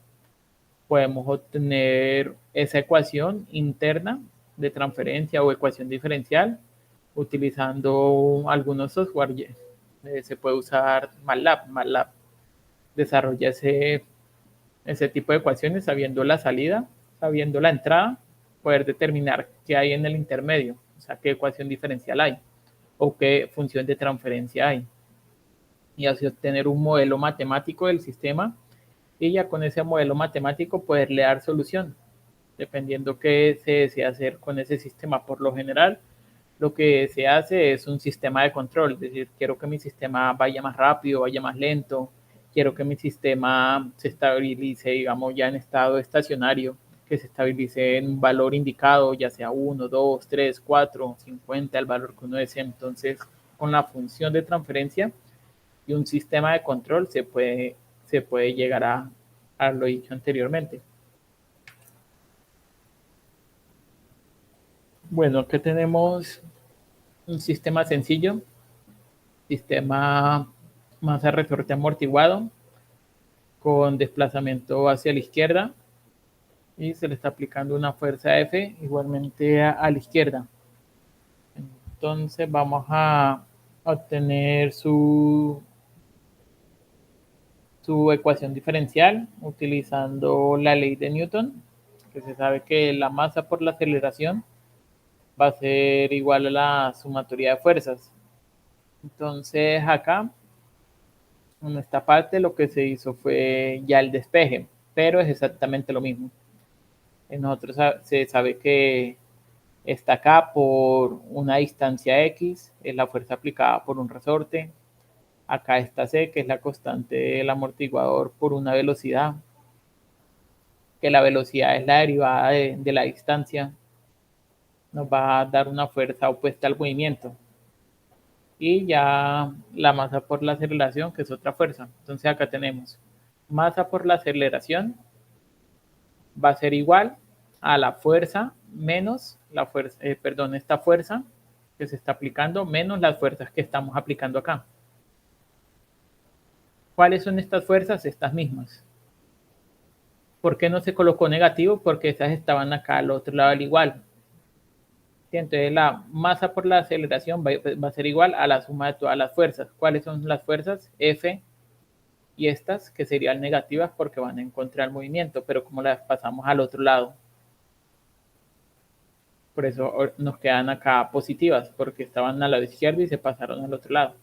podemos obtener esa ecuación interna de transferencia o ecuación diferencial utilizando algunos software. Se puede usar MATLAB. MATLAB desarrolla ese tipo de ecuaciones sabiendo la salida, sabiendo la entrada, poder determinar qué hay en el intermedio, o sea, qué ecuación diferencial hay o qué función de transferencia hay. Y así obtener un modelo matemático del sistema, y ya con ese modelo matemático poderle dar solución, dependiendo qué se desea hacer con ese sistema. Por lo general, lo que se hace es un sistema de control, es decir, quiero que mi sistema vaya más rápido, vaya más lento, quiero que mi sistema se estabilice, digamos, ya en estado estacionario, que se estabilice en un valor indicado, ya sea 1, 2, 3, 4, 50, el valor que uno desee. Entonces, con la función de transferencia y un sistema de control se puede llegar a lo dicho anteriormente. Bueno, aquí tenemos un sistema sencillo, sistema masa resorte amortiguado con desplazamiento hacia la izquierda, y se le está aplicando una fuerza F igualmente a la izquierda. Entonces vamos a obtener su ecuación diferencial utilizando la ley de Newton, que se sabe que la masa por la aceleración va a ser igual a la sumatoria de fuerzas. Entonces acá, en esta parte, lo que se hizo fue ya el despeje, pero es exactamente lo mismo. En nosotros se sabe que está acá por una distancia X, es la fuerza aplicada por un resorte. Acá está C, que es la constante del amortiguador por una velocidad, que la velocidad es la derivada de la distancia. Nos va a dar una fuerza opuesta al movimiento. Y ya la masa por la aceleración, que es otra fuerza. Entonces acá tenemos masa por la aceleración va a ser igual a la fuerza menos la fuerza, esta fuerza que se está aplicando menos las fuerzas que estamos aplicando acá. ¿Cuáles son estas fuerzas? Estas mismas. ¿Por qué no se colocó negativo? Porque esas estaban acá al otro lado al igual. ¿Sí? Entonces la masa por la aceleración va a ser igual a la suma de todas las fuerzas. ¿Cuáles son las fuerzas? F y estas, que serían negativas porque van en contra del movimiento, pero como las pasamos al otro lado, por eso nos quedan acá positivas, porque estaban al lado izquierdo y se pasaron al otro lado.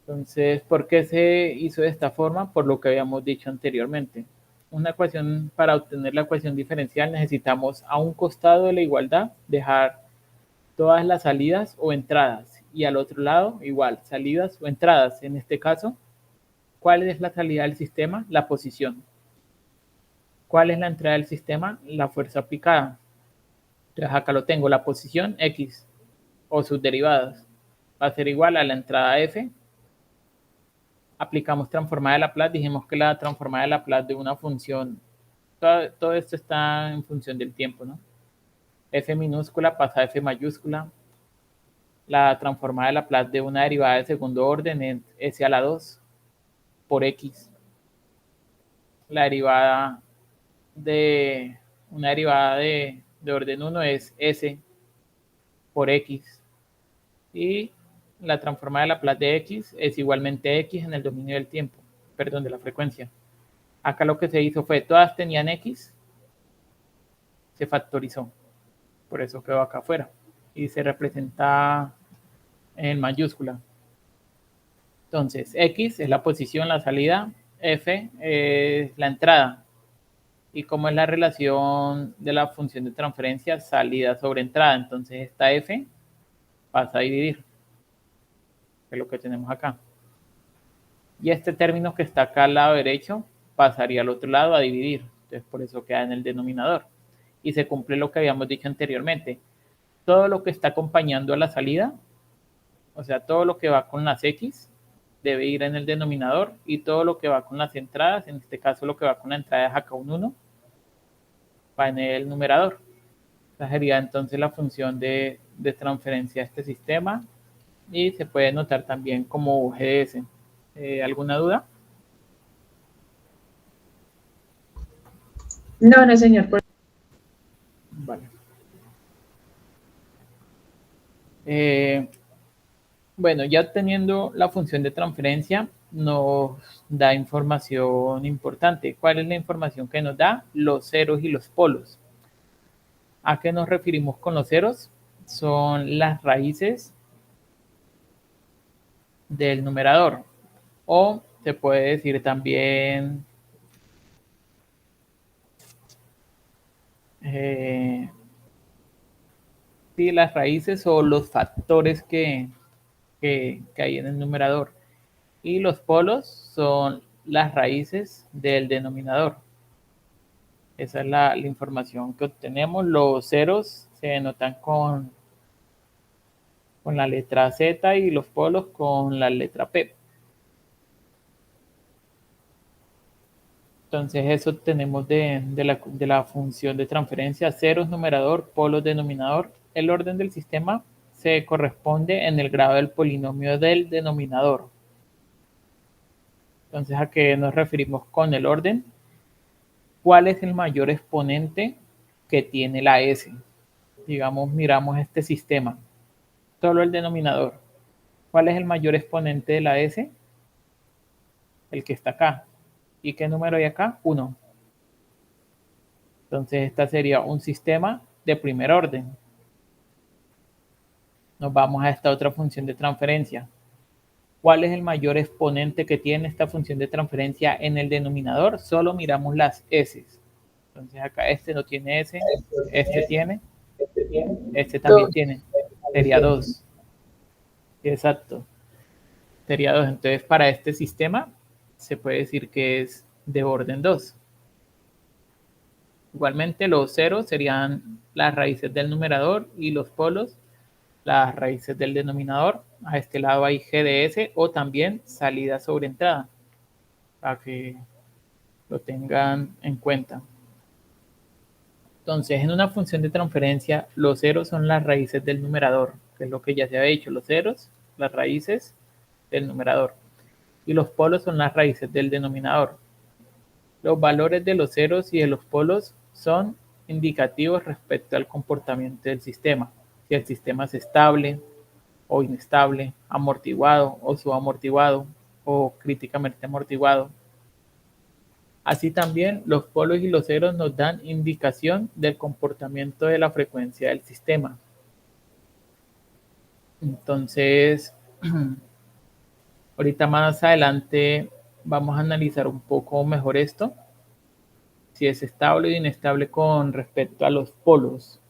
Entonces, ¿por qué se hizo de esta forma? Por lo que habíamos dicho anteriormente. Una ecuación, para obtener la ecuación diferencial necesitamos a un costado de la igualdad dejar todas las salidas o entradas y al otro lado igual, salidas o entradas. En este caso, ¿cuál es la salida del sistema? La posición. ¿Cuál es la entrada del sistema? La fuerza aplicada. Entonces acá lo tengo, la posición X o sus derivadas va a ser igual a la entrada F. Aplicamos transformada de Laplace, dijimos que la transformada de Laplace de una función, todo esto está en función del tiempo, ¿no? F minúscula pasa a F mayúscula. La transformada de Laplace de una derivada de segundo orden es S a la 2 por X. La derivada de una derivada de orden 1 es S por X. Y la transformada de Laplace de X es igualmente X en el dominio del tiempo, perdón, de la frecuencia. Acá lo que se hizo fue, todas tenían X, se factorizó. Por eso quedó acá afuera. Y se representa en mayúscula. Entonces, X es la posición, la salida, F es la entrada. Y como es la relación de la función de transferencia, salida sobre entrada. Entonces, esta F pasa a dividir, que es lo que tenemos acá. Y este término que está acá al lado derecho pasaría al otro lado a dividir. Entonces, por eso queda en el denominador. Y se cumple lo que habíamos dicho anteriormente. Todo lo que está acompañando a la salida, o sea, todo lo que va con las X, debe ir en el denominador, y todo lo que va con las entradas, en este caso lo que va con la entrada es acá un 1, va en el numerador. Esa sería entonces la función de transferencia a este sistema, y se puede notar también como GDS. ¿Alguna duda?
No, no, señor.
Vale. Bueno, ya teniendo la función de transferencia, nos da información importante. ¿Cuál es la información que nos da? Los ceros y los polos. ¿A qué nos referimos con los ceros? Son las raíces del numerador. O se puede decir también sí, las raíces o los factores que hay en el numerador. Y los polos son las raíces del denominador. Esa es la información que obtenemos. Los ceros se denotan con la letra Z y los polos con la letra P. Entonces eso obtenemos de la función de transferencia: ceros numerador, polos denominador. El orden del sistema se corresponde en el grado del polinomio del denominador. Entonces, ¿a qué nos referimos con el orden? ¿Cuál es el mayor exponente que tiene la S? Digamos, miramos este sistema, solo el denominador. ¿Cuál es el mayor exponente de la S? El que está acá. ¿Y qué número hay acá? 1. Entonces, esta sería un sistema de primer orden. Nos vamos a esta otra función de transferencia. ¿Cuál es el mayor exponente que tiene esta función de transferencia en el denominador? Solo miramos las S. Entonces acá este no tiene S, este tiene, este también tiene. Sería 2. Exacto. Sería 2. Entonces para este sistema se puede decir que es de orden 2. Igualmente los ceros serían las raíces del numerador y los polos las raíces del denominador. A este lado hay G de S o también salida sobre entrada, para que lo tengan en cuenta. Entonces, en una función de transferencia, los ceros son las raíces del numerador, que es lo que ya se había dicho, los ceros, las raíces del numerador. Y los polos son las raíces del denominador. Los valores de los ceros y de los polos son indicativos respecto al comportamiento del sistema. Si el sistema es estable o inestable, amortiguado o subamortiguado o críticamente amortiguado. Así también los polos y los ceros nos dan indicación del comportamiento de la frecuencia del sistema. Entonces, ahorita más adelante vamos a analizar un poco mejor esto, si es estable o inestable con respecto a los polos.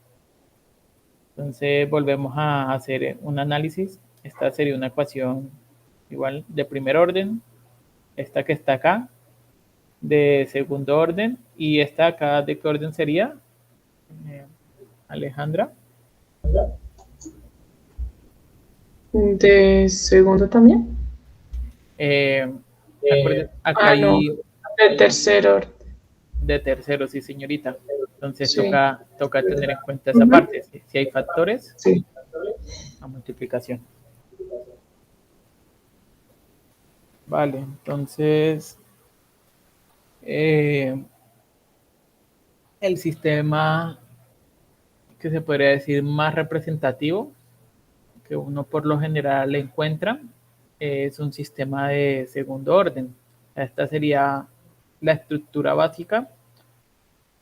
Entonces volvemos a hacer un análisis. Esta sería una ecuación igual de primer orden, esta que está acá de segundo orden, y esta acá de qué orden sería, Alejandra.
¿De segundo también?
Acá hay
no, de tercer orden.
de tercero, sí, señorita. Entonces
Sí.
toca tener en cuenta esa parte. Si hay factores,
sí.
a multiplicación. Vale, entonces el sistema que se podría decir más representativo que uno por lo general le encuentra es un sistema de segundo orden. Esta sería la estructura básica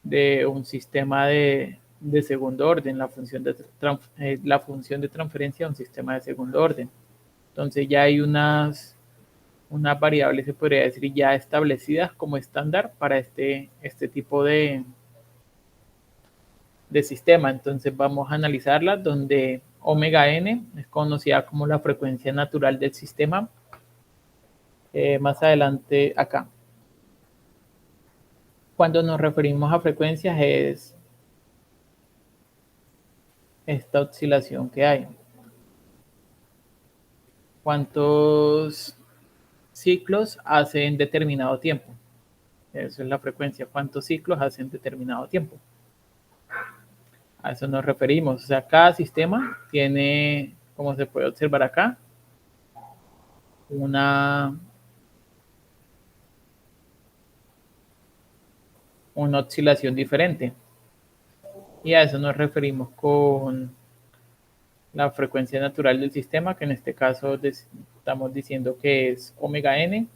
de un sistema de segundo orden, la función de transferencia de un sistema de segundo orden. Entonces ya hay unas variables, se podría decir, ya establecidas como estándar para este tipo de sistema. Entonces vamos a analizarla, donde omega n es conocida como la frecuencia natural del sistema. Más adelante acá. Cuando nos referimos a frecuencias es esta oscilación que hay. ¿Cuántos ciclos hace en determinado tiempo? Eso es la frecuencia. ¿Cuántos ciclos hace en determinado tiempo? A eso nos referimos. O sea, cada sistema tiene, como se puede observar acá, una oscilación diferente. Y a eso nos referimos con la frecuencia natural del sistema, que en este caso estamos diciendo que es omega n,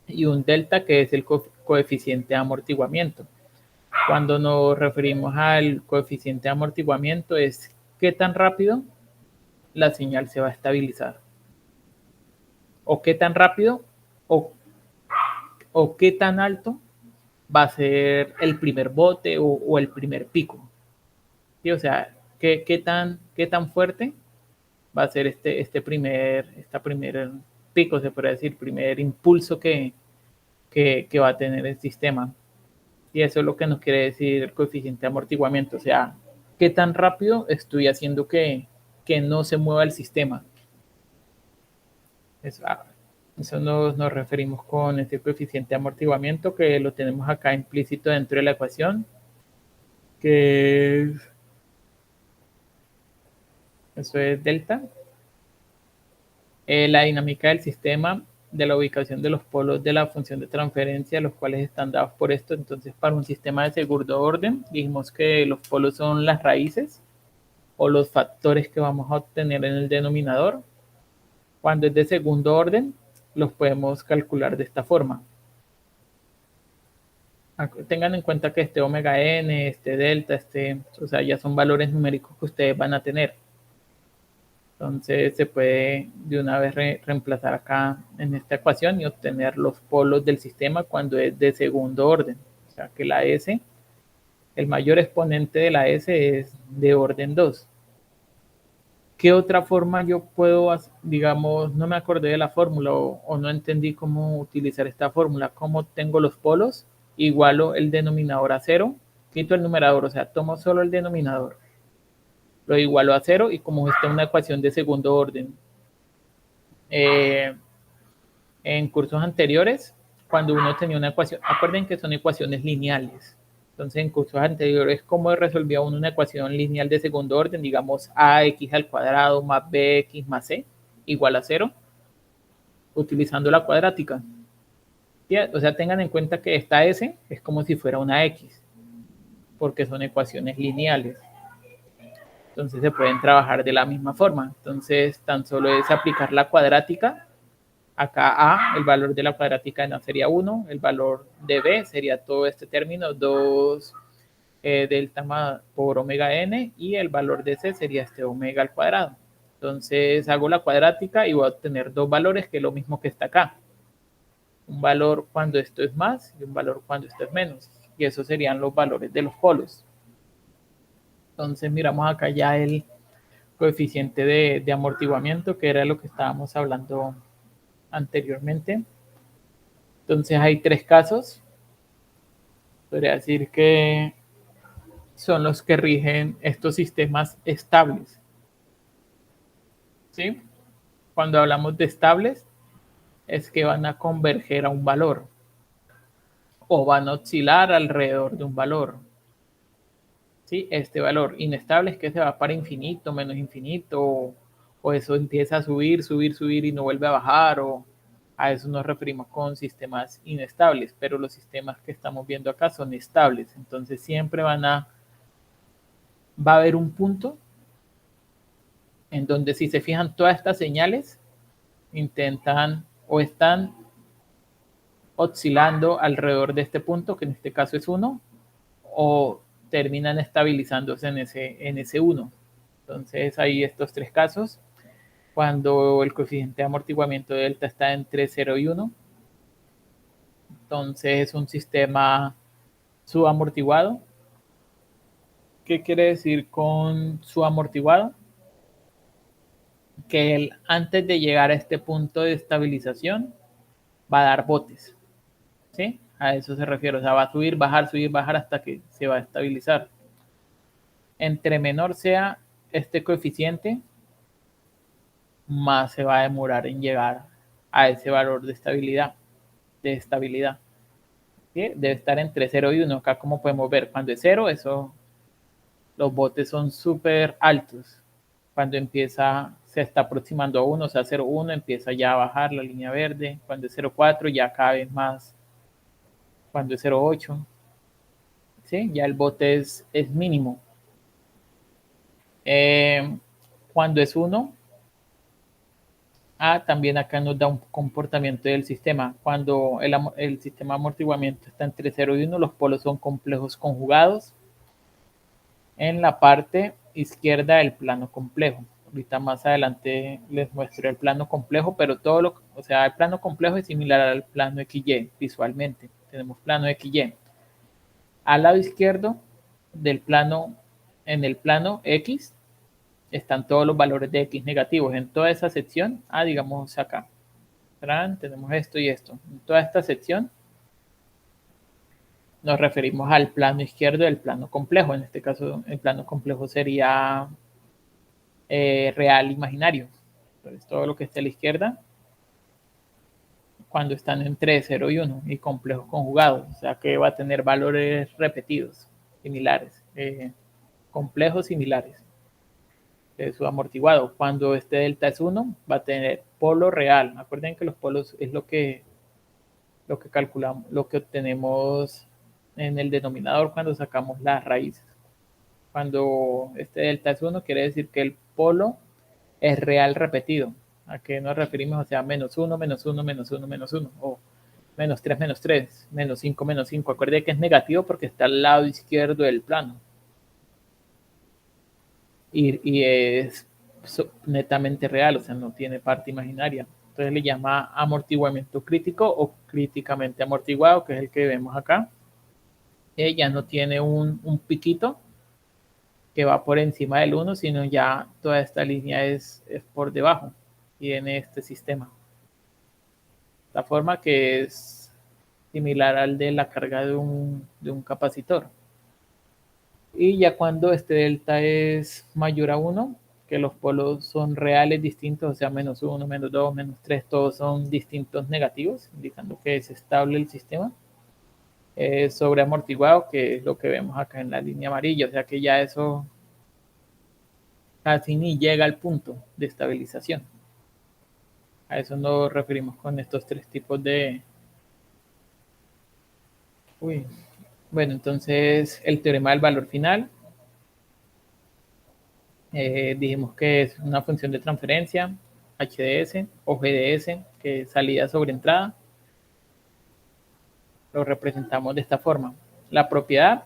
y un delta, que es el coeficiente de amortiguamiento. Cuando nos referimos al coeficiente de amortiguamiento es qué tan rápido la señal se va a estabilizar, o qué tan rápido o qué tan alto va a ser el primer bote o el primer pico. ¿Sí? O sea, qué tan fuerte va a ser este primer pico, se puede decir, primer impulso que va a tener el sistema. Y eso es lo que nos quiere decir el coeficiente de amortiguamiento. O sea, qué tan rápido estoy haciendo que no se mueva el sistema. Eso nos referimos con este coeficiente de amortiguamiento, que lo tenemos acá implícito dentro de la ecuación, que es, eso es delta. La dinámica del sistema, de la ubicación de los polos de la función de transferencia, los cuales están dados por esto. Entonces, para un sistema de segundo orden, dijimos que los polos son las raíces o los factores que vamos a obtener en el denominador. Cuando es de segundo orden, los podemos calcular de esta forma. Tengan en cuenta que este omega n, este delta, o sea, ya son valores numéricos que ustedes van a tener. Entonces se puede de una vez reemplazar acá en esta ecuación y obtener los polos del sistema cuando es de segundo orden. O sea que la S, el mayor exponente de la S es de orden 2. ¿Qué otra forma yo puedo, digamos, no me acordé de la fórmula o no entendí cómo utilizar esta fórmula? ¿Cómo tengo los polos? Igualo el denominador a 0, quito el numerador, o sea, tomo solo el denominador. Lo igualo a 0 y como esta es una ecuación de segundo orden. En cursos anteriores, cuando uno tenía una ecuación, acuerden que son ecuaciones lineales. Entonces, en cursos anteriores, ¿cómo resolvía uno una ecuación lineal de segundo orden? Digamos, ax al cuadrado más bx más c igual a 0, utilizando la cuadrática. O sea, tengan en cuenta que esta s es como si fuera una x. porque son ecuaciones lineales. Entonces se pueden trabajar de la misma forma. Entonces tan solo es aplicar la cuadrática. Acá A, el valor de la cuadrática de A sería 1, el valor de B sería todo este término, 2 delta por omega n, y el valor de C sería este omega al cuadrado. Entonces hago la cuadrática y voy a obtener dos valores, que es lo mismo que está acá. Un valor cuando esto es más y un valor cuando esto es menos. Y esos serían los valores de los polos. Entonces miramos acá ya el coeficiente de amortiguamiento, que era lo que estábamos hablando anteriormente. Entonces hay tres casos. Podría decir que son los que rigen estos sistemas estables. ¿Sí? Cuando hablamos de estables, es que van a converger a un valor o van a oscilar alrededor de un valor. ¿Sí? Este valor inestable es que se va para infinito, menos infinito, o eso empieza a subir, subir, subir y no vuelve a bajar, o a eso nos referimos con sistemas inestables, pero los sistemas que estamos viendo acá son estables, entonces siempre va a haber un punto en donde, si se fijan, todas estas señales intentan o están oscilando alrededor de este punto, que en este caso es 1, o terminan estabilizándose en ese 1. Entonces hay estos tres casos. Cuando el coeficiente de amortiguamiento de delta está entre 0 y 1, entonces es un sistema subamortiguado. ¿Qué quiere decir con subamortiguado? Que él, antes de llegar a este punto de estabilización, va a dar botes. ¿Sí? A eso se refiere. O sea, va a subir, bajar hasta que se va a estabilizar. Entre menor sea este coeficiente, más se va a demorar en llegar a ese valor de estabilidad. ¿Sí? Debe estar entre 0 y 1. Acá, como podemos ver, cuando es 0, los botes son súper altos. Cuando empieza, se está aproximando a 1, o sea, 0,1, empieza ya a bajar la línea verde. Cuando es 0,4, ya cada vez más. Cuando es 0,8, ¿sí? Ya el bote es mínimo. Cuando es 1, también acá nos da un comportamiento del sistema. Cuando el sistema de amortiguamiento está entre 0 y 1, los polos son complejos conjugados en la parte izquierda del plano complejo. Ahorita más adelante les muestro el plano complejo, pero o sea, el plano complejo es similar al plano XY visualmente. Tenemos plano XY. Al lado izquierdo del plano, en el plano X, están todos los valores de X negativos. En toda esa sección, digamos acá, tenemos esto y esto. En toda esta sección nos referimos al plano izquierdo del plano complejo. En este caso, el plano complejo sería real imaginario. Entonces, todo lo que esté a la izquierda, cuando están entre 0 y 1 y complejos conjugados, o sea que va a tener valores repetidos, similares, complejos similares. Su amortiguado. Cuando este delta es 1, va a tener polo real. Acuerden que los polos es lo que calculamos, lo que obtenemos en el denominador cuando sacamos las raíces. Cuando este delta es 1, quiere decir que el polo es real repetido. ¿A qué nos referimos? O sea, menos 1, menos 1, menos 1, menos 1, o menos 3, menos 5, menos 5. Acuérdense que es negativo porque está al lado izquierdo del plano. Y es netamente real, o sea, no tiene parte imaginaria. Entonces le llama amortiguamiento crítico o críticamente amortiguado, que es el que vemos acá. Ya no tiene un piquito que va por encima del 1, sino ya toda esta línea es por debajo y en este sistema. La forma que es similar al de la carga de un capacitor. Y ya cuando este delta es mayor a 1, que los polos son reales distintos, o sea, menos 1, menos 2, menos 3, todos son distintos negativos, indicando que es estable el sistema. Sobreamortiguado, que es lo que vemos acá en la línea amarilla, o sea que ya eso casi ni llega al punto de estabilización. A eso nos referimos con estos tres tipos de... Bueno, entonces el teorema del valor final. Dijimos que es una función de transferencia, HDS o GDS, que es salida sobre entrada. Lo representamos de esta forma. La propiedad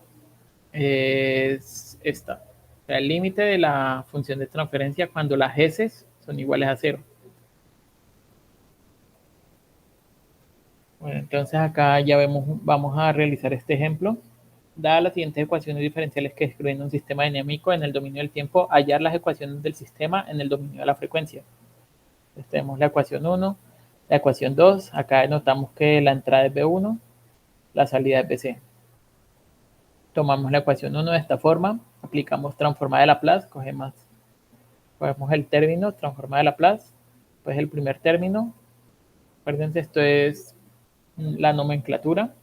es esta. O sea, el límite de la función de transferencia cuando las heces son iguales a cero. Bueno, entonces acá ya vamos a realizar este ejemplo. Dadas las siguientes ecuaciones diferenciales que describen un sistema dinámico en el dominio del tiempo, hallar las ecuaciones del sistema en el dominio de la frecuencia. Entonces tenemos la ecuación 1, la ecuación 2. Acá notamos que la entrada es B1, la salida es BC. Tomamos la ecuación 1 de esta forma, aplicamos transformada de Laplace, cogemos el término transformada de Laplace, pues el primer término. Acuérdense, esto es la nomenclatura.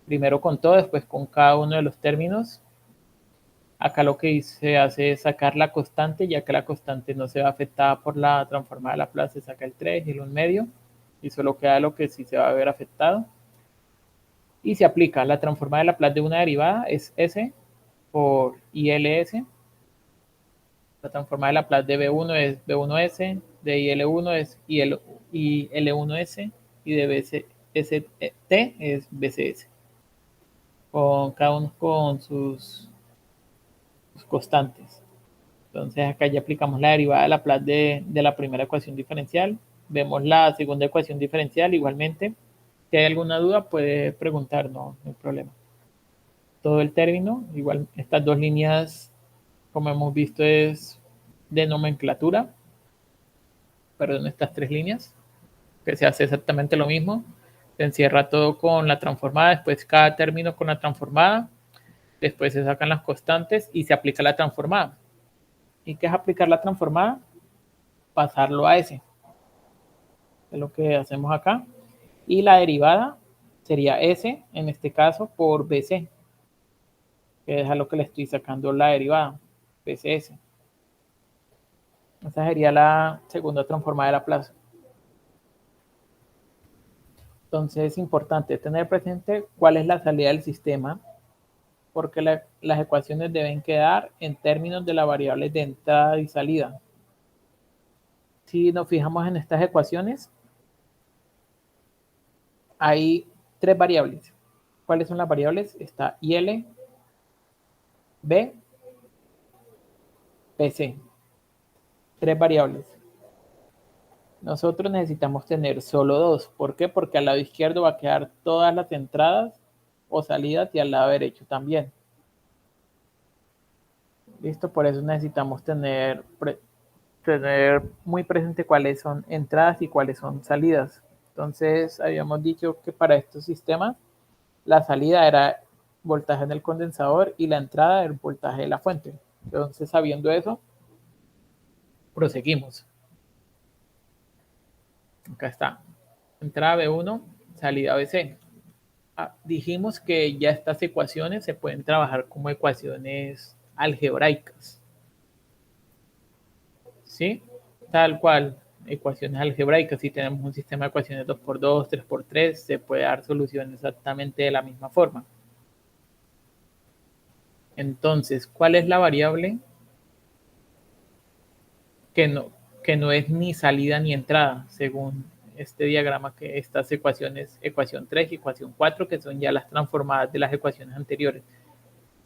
Primero con todo, después con cada uno de los términos. Acá lo que se hace es sacar la constante, ya que la constante no se ve afectada por la transformada de Laplace, se saca el 3 y el 1 medio, y solo queda lo que sí se va a ver afectado. Y se aplica la transformada de Laplace de una derivada, es S por ILS. La transformada de Laplace de B1 es B1S, de IL1 es IL1S, y de BCST es BCS. Con cada uno con sus constantes. Entonces acá ya aplicamos la derivada de Laplace de la primera ecuación diferencial. Vemos la segunda ecuación diferencial igualmente. Si hay alguna duda puede preguntar, no hay problema. Todo el término, igual estas dos líneas, como hemos visto, es de nomenclatura. Perdón, estas tres líneas, que se hace exactamente lo mismo. Se encierra todo con la transformada, después cada término con la transformada, después se sacan las constantes y se aplica la transformada. ¿Y qué es aplicar la transformada? Pasarlo a S. Es lo que hacemos acá. Y la derivada sería S, en este caso, por BC, que es a lo que le estoy sacando la derivada, BCS. Esa sería la segunda transformada de Laplace. Entonces es importante tener presente cuál es la salida del sistema, porque las ecuaciones deben quedar en términos de las variables de entrada y salida. Si nos fijamos en estas ecuaciones, hay tres variables. ¿Cuáles son las variables? Está IL, B, PC. Tres variables. Nosotros necesitamos tener solo dos. ¿Por qué? Porque al lado izquierdo va a quedar todas las entradas o salidas y al lado derecho también. ¿Listo? Por eso necesitamos tener muy presente cuáles son entradas y cuáles son salidas. Entonces, habíamos dicho que para estos sistemas la salida era voltaje en el condensador y la entrada era el voltaje de la fuente. Entonces, sabiendo eso, proseguimos. Acá está. Entrada B1, salida BC. Dijimos que ya estas ecuaciones se pueden trabajar como ecuaciones algebraicas. ¿Sí? Tal cual, ecuaciones algebraicas. Si tenemos un sistema de ecuaciones 2x2, 3x3, se puede dar solución exactamente de la misma forma. Entonces, ¿cuál es la variable que no es ni salida ni entrada, según este diagrama, que estas ecuaciones, ecuación 3 y ecuación 4, que son ya las transformadas de las ecuaciones anteriores?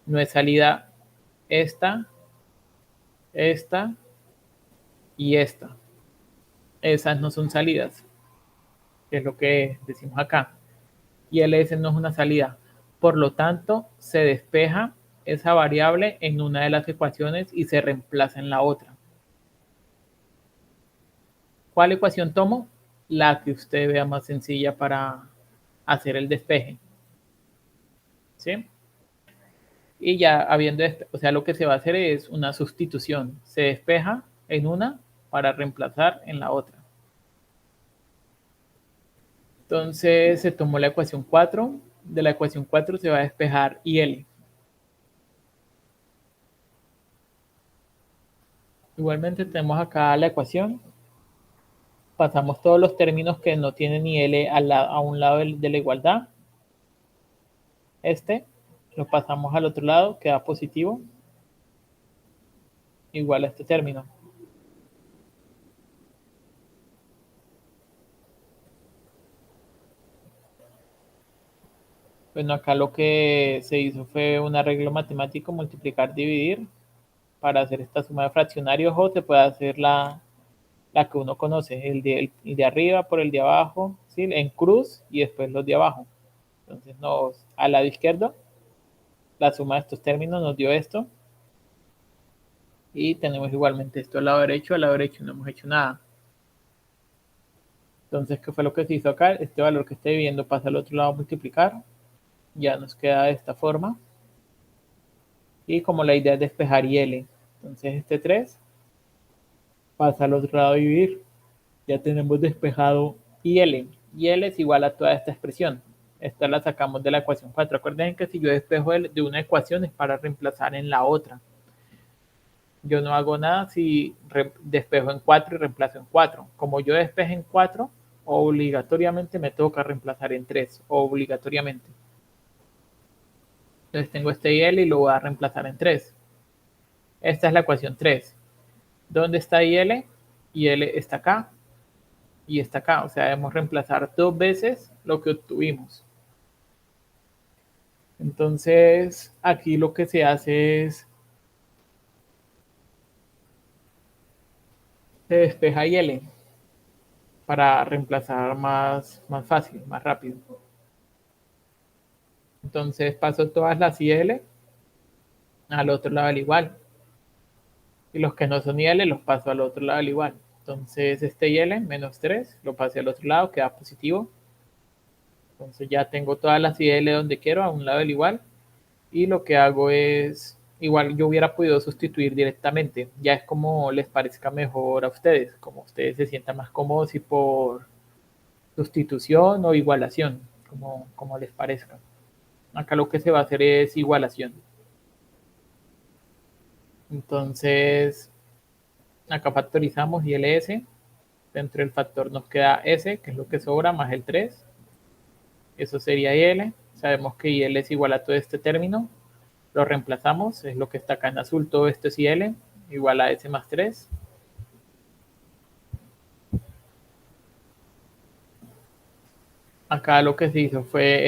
No es salida esta y esta. Esas no son salidas, que es lo que decimos acá. Y LS no es una salida. Por lo tanto, se despeja esa variable en una de las ecuaciones y se reemplaza en la otra. ¿Cuál ecuación tomo? La que usted vea más sencilla para hacer el despeje. ¿Sí? Y ya habiendo, o sea, lo que se va a hacer es una sustitución. Se despeja en una para reemplazar en la otra. Entonces se tomó la ecuación 4. De la ecuación 4 se va a despejar IL. Igualmente tenemos acá la ecuación. Pasamos todos los términos que no tienen IL a un lado de la igualdad. lo pasamos al otro lado, queda positivo, igual a este término. Bueno, acá lo que se hizo fue un arreglo matemático, multiplicar, dividir, para hacer esta suma de fraccionarios, o se puede hacer la que uno conoce, el de arriba por el de abajo, ¿sí? En cruz y después los de abajo. Entonces, al lado izquierdo, la suma de estos términos nos dio esto. Y tenemos igualmente esto al lado derecho no hemos hecho nada. Entonces, ¿qué fue lo que se hizo acá? Este valor que esté viendo pasa al otro lado a multiplicar. Ya nos queda de esta forma. Y como la idea es despejar IL, entonces este 3 pasa al otro lado a dividir. Ya tenemos despejado IL. IL es igual a toda esta expresión. Esta la sacamos de la ecuación 4. Acuérdense que si yo despejo de una ecuación es para reemplazar en la otra. Yo no hago nada si despejo en 4 y reemplazo en 4. Como yo despejo en 4, obligatoriamente me toca reemplazar en 3. Obligatoriamente. Entonces tengo este IL y lo voy a reemplazar en 3. Esta es la ecuación 3. ¿Dónde está IL? IL está acá y está acá. O sea, debemos reemplazar 2 veces lo que obtuvimos. Entonces, aquí lo que se hace es se despeja IL para reemplazar más fácil, más rápido. Entonces paso todas las IL al otro lado al igual. Y los que no son IL los paso al otro lado al igual. Entonces este IL menos 3 lo pasé al otro lado, queda positivo. Entonces ya tengo todas las IL donde quiero, a un lado del igual. Y lo que hago es, igual yo hubiera podido sustituir directamente. Ya es como les parezca mejor a ustedes, como ustedes se sientan más cómodos y por sustitución o igualación, como les parezca. Acá lo que se va a hacer es igualación. Entonces, acá factorizamos ILS. Dentro del factor nos queda S, que es lo que sobra, más el 3. Eso sería IL. Sabemos que IL es igual a todo este término. Lo reemplazamos, es lo que está acá en azul. Todo esto es IL, igual a S más 3. Acá lo que se hizo fue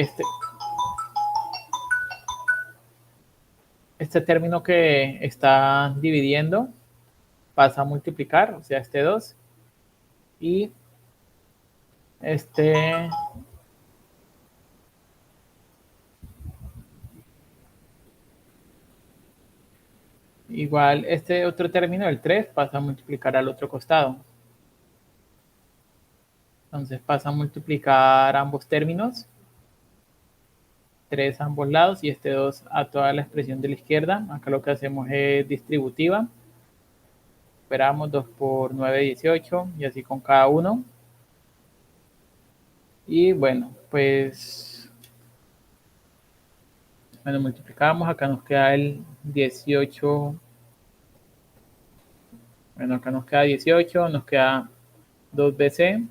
este término que está dividiendo pasa a multiplicar, o sea, este 2. Y igual este otro término, el 3, pasa a multiplicar al otro costado. Entonces pasa a multiplicar ambos términos. 3 a ambos lados y este 2 a toda la expresión de la izquierda. Acá lo que hacemos es distributiva. Esperamos 2 por 9, 18 y así con cada uno. Y bueno, pues bueno, multiplicamos. Acá nos queda el 18. Bueno, acá nos queda 18, nos queda 2BC.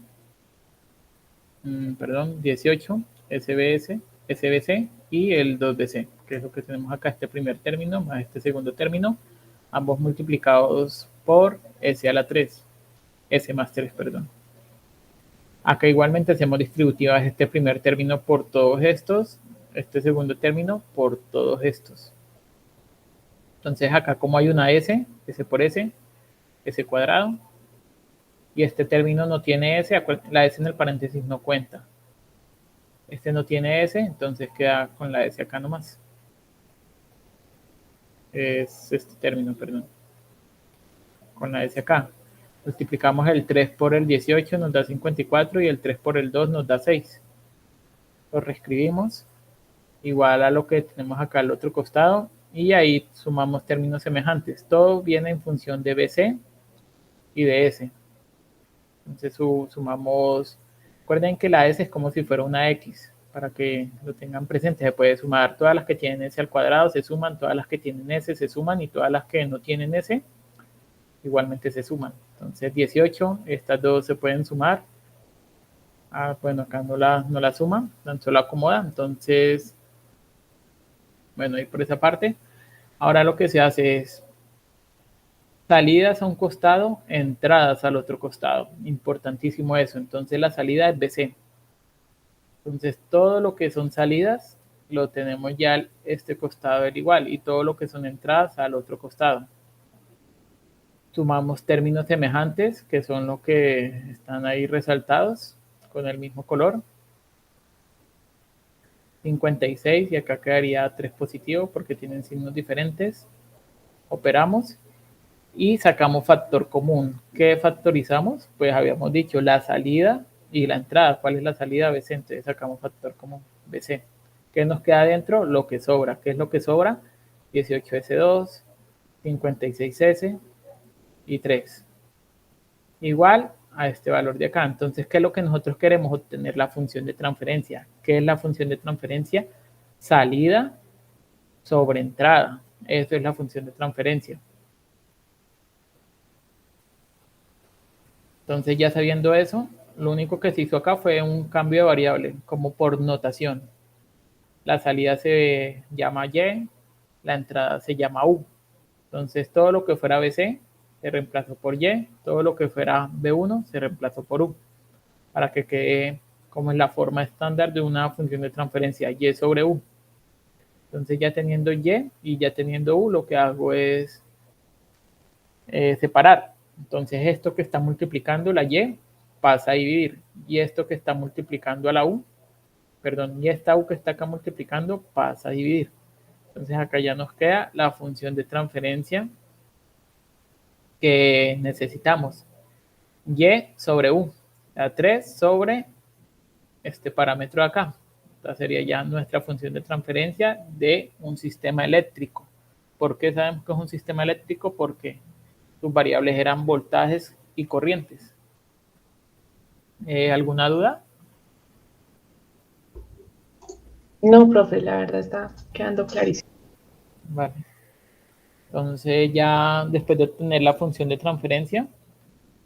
Perdón, 18, SBC y el 2BC, que es lo que tenemos acá, este primer término más este segundo término, ambos multiplicados por S a la 3, S más 3, perdón. Acá igualmente hacemos distributivas este primer término por todos estos, este segundo término por todos estos. Entonces acá como hay una S, S por S, S cuadrado, y este término no tiene S, la S en el paréntesis no cuenta. Este no tiene S, entonces queda con la S acá nomás. Es este término, perdón. Con la S acá. Multiplicamos el 3 por el 18, nos da 54, y el 3 por el 2 nos da 6. Lo reescribimos, igual a lo que tenemos acá al otro costado, y ahí sumamos términos semejantes. Todo viene en función de BC y de S. Entonces sumamos, recuerden que la S es como si fuera una X, para que lo tengan presente. Se puede sumar todas las que tienen S al cuadrado, se suman, todas las que tienen S se suman, y todas las que no tienen S igualmente se suman. Entonces 18, estas dos se pueden sumar. Bueno, acá no la suman, tan solo acomoda. Entonces, Bueno, y por esa parte, ahora lo que se hace es salidas a un costado, entradas al otro costado. Importantísimo eso. Entonces la salida es BC. Entonces todo lo que son salidas lo tenemos ya este costado del igual y todo lo que son entradas al otro costado. Sumamos términos semejantes, que son los que están ahí resaltados con el mismo color. 56 y acá quedaría 3 positivo porque tienen signos diferentes. Operamos y sacamos factor común. ¿Qué factorizamos? Pues habíamos dicho la salida y la entrada. ¿Cuál es la salida? BC. Entonces sacamos factor común, BC. ¿Qué nos queda adentro? Lo que sobra. ¿Qué es lo que sobra? 18S2, 56S y 3. Igual a este valor de acá. Entonces, ¿qué es lo que nosotros queremos? Obtener la función de transferencia. ¿Qué es la función de transferencia? Salida sobre entrada. Eso es la función de transferencia. Entonces, ya sabiendo eso, lo único que se hizo acá fue un cambio de variable, como por notación. La salida se llama Y, la entrada se llama U. Entonces, todo lo que fuera BC se reemplazó por Y, todo lo que fuera B1 se reemplazó por U, para que quede como en la forma estándar de una función de transferencia, Y sobre U. Entonces, ya teniendo Y y ya teniendo U, lo que hago es separar. Entonces, esto que está multiplicando la Y pasa a dividir. Y esto que está multiplicando a la U, perdón, y esta U que está acá multiplicando pasa a dividir. Entonces, acá ya nos queda la función de transferencia que necesitamos. Y sobre U, la 3 sobre este parámetro de acá. Esta sería ya nuestra función de transferencia de un sistema eléctrico. ¿Por qué sabemos que es un sistema eléctrico? Porque sus variables eran voltajes y corrientes. ¿Alguna duda?
No, profe, la verdad está quedando clarísimo.
Vale. Entonces ya después de obtener la función de transferencia,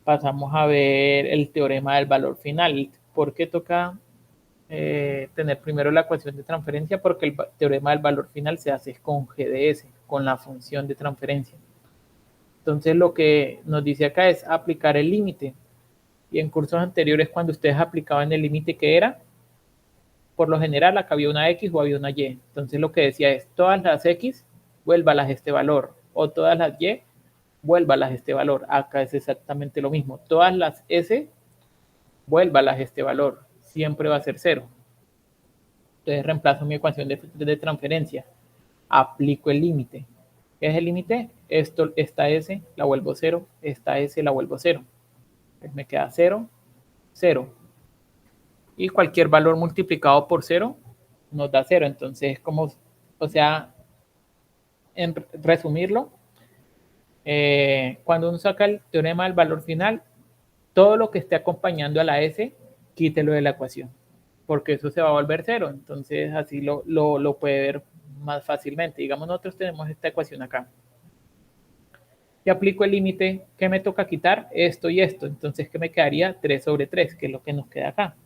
pasamos a ver el teorema del valor final. ¿Por qué toca tener primero la ecuación de transferencia? Porque el teorema del valor final se hace con GDS, con la función de transferencia. Entonces lo que nos dice acá es aplicar el límite. Y en cursos anteriores, cuando ustedes aplicaban el límite, ¿qué era? Por lo general acá había una X o había una Y. Entonces lo que decía es, todas las X, vuélvalas a este valor. O todas las Y, vuélvalas a este valor. Acá es exactamente lo mismo. Todas las S, vuélvalas a este valor. Siempre va a ser 0. Entonces reemplazo mi ecuación de transferencia. Aplico el límite. ¿Qué es el límite? Esta S la vuelvo 0. Esta S la vuelvo 0. Entonces me queda 0, 0. Y cualquier valor multiplicado por 0 nos da 0. Entonces, como, o sea, en resumirlo, cuando uno saca el teorema del valor final, todo lo que esté acompañando a la S, quítelo de la ecuación, porque eso se va a volver 0. Entonces, así lo puede ver más fácilmente. Digamos, nosotros tenemos esta ecuación acá. Y aplico el límite, ¿qué me toca quitar? Esto y esto. Entonces, ¿qué me quedaría? 3 sobre 3, que es lo que nos queda acá.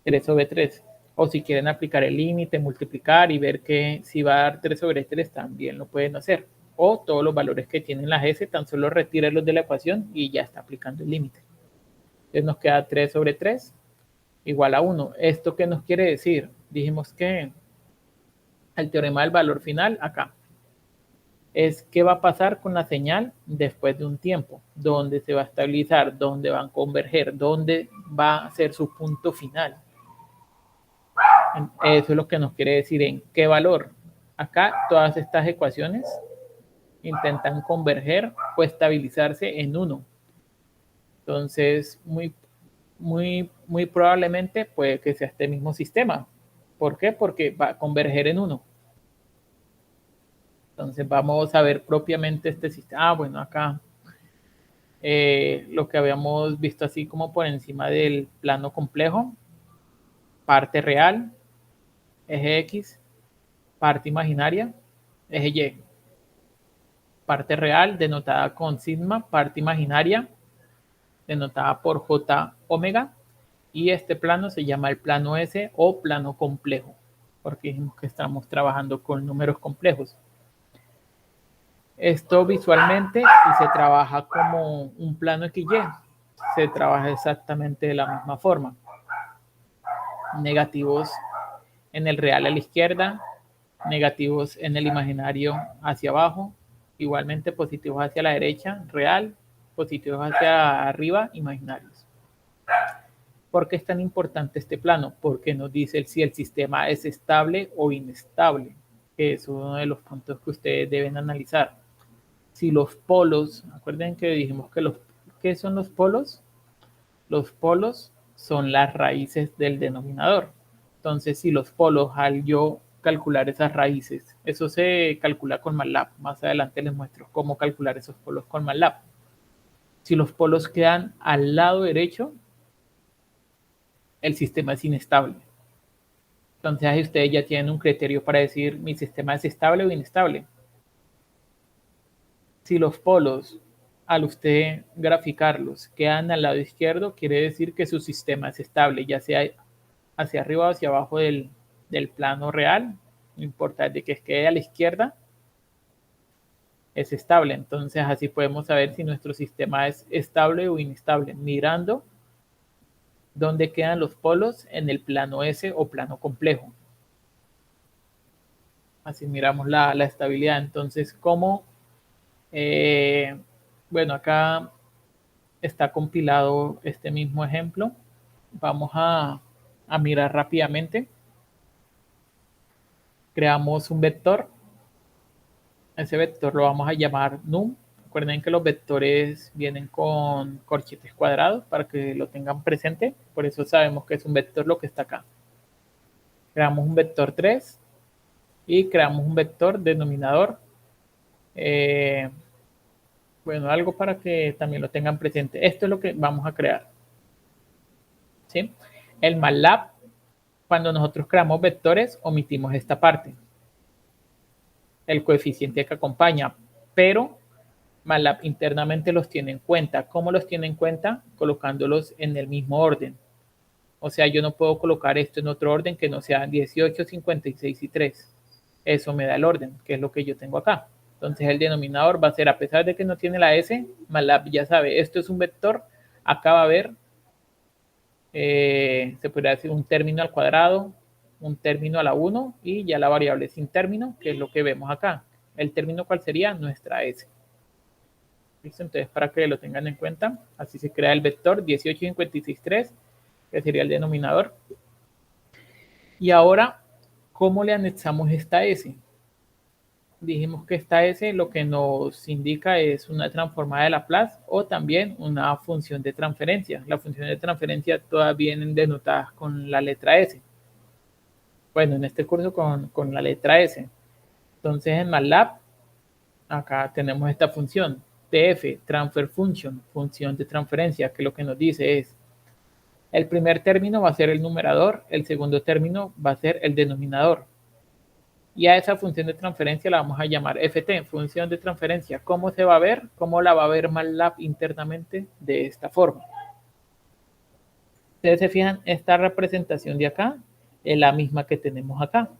3 sobre 3. O si quieren aplicar el límite, multiplicar y ver que si va a dar 3 sobre 3, también lo pueden hacer. O todos los valores que tienen las S, tan solo retírenlos de la ecuación y ya está aplicando el límite. Entonces nos queda 3 sobre 3 igual a 1. ¿Esto qué nos quiere decir? Dijimos que el teorema del valor final acá es qué va a pasar con la señal después de un tiempo, dónde se va a estabilizar, dónde van a converger, dónde va a ser su punto final. Eso es lo que nos quiere decir en qué valor. Acá todas estas ecuaciones intentan converger o estabilizarse en 1. Entonces, muy probablemente puede que sea este mismo sistema. ¿Por qué? Porque va a converger en 1. Entonces vamos a ver propiamente este sistema. Bueno, acá lo que habíamos visto así como por encima del plano complejo, parte real, eje X, parte imaginaria, eje Y. Parte real denotada con sigma, parte imaginaria denotada por J omega, y este plano se llama el plano S o plano complejo. porque dijimos que estamos trabajando con números complejos. Esto visualmente, si se trabaja como un plano XY, se trabaja exactamente de la misma forma. Negativos en el real a la izquierda, negativos en el imaginario hacia abajo, igualmente positivos hacia la derecha, real, positivos hacia arriba, imaginarios. ¿Por qué es tan importante este plano? Porque nos dice si el sistema es estable o inestable, que es uno de los puntos que ustedes deben analizar. Si los polos, acuerden que dijimos que ¿qué son los polos? Los polos son las raíces del denominador. Entonces, si los polos, al yo calcular esas raíces, eso se calcula con MATLAB. Más adelante les muestro cómo calcular esos polos con MATLAB. Si los polos quedan al lado derecho, el sistema es inestable. Entonces, ahí ustedes ya tienen un criterio para decir mi sistema es estable o inestable. Si los polos, al usted graficarlos, quedan al lado izquierdo, quiere decir que su sistema es estable, ya sea hacia arriba o hacia abajo del plano real, no importa, de que quede a la izquierda, es estable. Entonces así podemos saber si nuestro sistema es estable o inestable, mirando dónde quedan los polos en el plano S o plano complejo. Así miramos la estabilidad. Entonces, ¿cómo? Bueno, acá está compilado este mismo ejemplo. Vamos a mirar rápidamente. Creamos un vector. Ese vector lo vamos a llamar num. Recuerden que los vectores vienen con corchetes cuadrados para que lo tengan presente. Por eso sabemos que es un vector lo que está acá. Creamos un vector 3 y creamos un vector denominador. Bueno, algo para que también lo tengan presente. Esto es lo que vamos a crear. ¿Sí? El MATLAB, cuando nosotros creamos vectores, omitimos esta parte. El coeficiente que acompaña, pero MATLAB internamente los tiene en cuenta. ¿Cómo los tiene en cuenta? Colocándolos en el mismo orden. O sea, yo no puedo colocar esto en otro orden que no sea 18, 56 y 3. Eso me da el orden, que es lo que yo tengo acá. Entonces el denominador va a ser, a pesar de que no tiene la S, MATLAB ya sabe, esto es un vector, acá va a haber, se podría decir un término al cuadrado, un término a la 1 y ya la variable sin término, que es lo que vemos acá. El término, ¿cuál sería? Nuestra S. ¿Listo? Entonces, para que lo tengan en cuenta, así se crea el vector 18, 56, 3, que sería el denominador. Y ahora, ¿cómo le anexamos esta S? Dijimos que esta S lo que nos indica es una transformada de Laplace o también una función de transferencia. Las funciones de transferencia todas vienen denotadas con la letra S. Bueno, en este curso con la letra S. Entonces en MATLAB, acá tenemos esta función, TF, Transfer Function, función de transferencia, que lo que nos dice es, el primer término va a ser el numerador, el segundo término va a ser el denominador. Y a esa función de transferencia la vamos a llamar ft, función de transferencia. ¿Cómo se va a ver? ¿Cómo la va a ver MATLAB internamente? De esta forma. Ustedes se fijan, esta representación de acá es la misma que tenemos acá.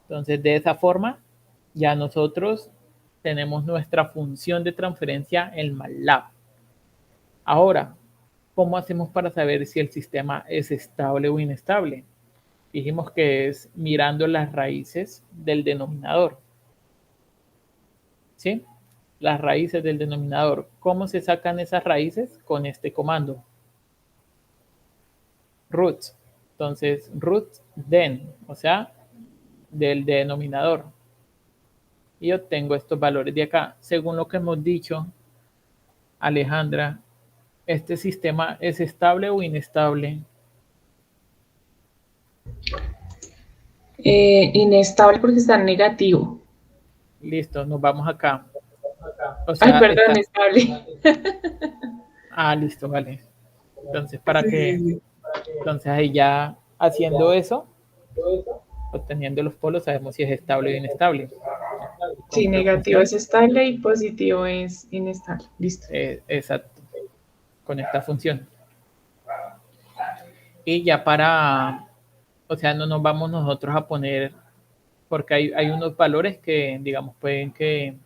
Entonces, de esa forma, ya nosotros tenemos nuestra función de transferencia en MATLAB. Ahora, ¿cómo hacemos para saber si el sistema es estable o inestable? Dijimos que es mirando las raíces del denominador. ¿Sí? Las raíces del denominador. ¿Cómo se sacan esas raíces? Con este comando. Roots. Entonces, roots den, o sea, del denominador. Y obtengo estos valores de acá. Según lo que hemos dicho, Alejandra, ¿este sistema es estable o inestable?
Inestable porque está en negativo.
Listo, nos vamos acá.
O sea, ay, perdón, estable.
Listo, vale. Entonces, para que... Entonces, ahí ya haciendo eso, obteniendo los polos, sabemos si es estable o inestable.
Sí, negativo es estable y positivo es inestable. Listo.
Exacto. Con esta función. Y ya para o sea, no nos vamos nosotros a poner, porque hay unos valores que, digamos, pueden que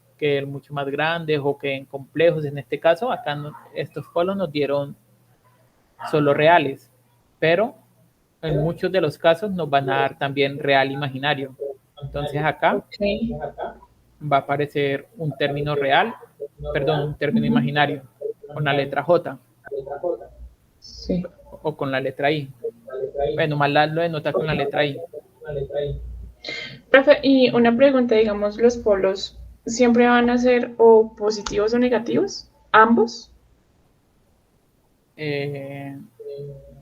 mucho más grandes o que complejos. En este caso, acá estos polos nos dieron solo reales, pero en muchos de los casos nos van a dar también real imaginario. Entonces acá
Ok.
va a aparecer un término real, perdón, un término
Ujú.
imaginario con la letra J
Sí.
o con la letra I. Bueno, más lo denota con la letra I.
Profe, y una pregunta, digamos, ¿los polos siempre van a ser o positivos o negativos? ¿Ambos?
Eh,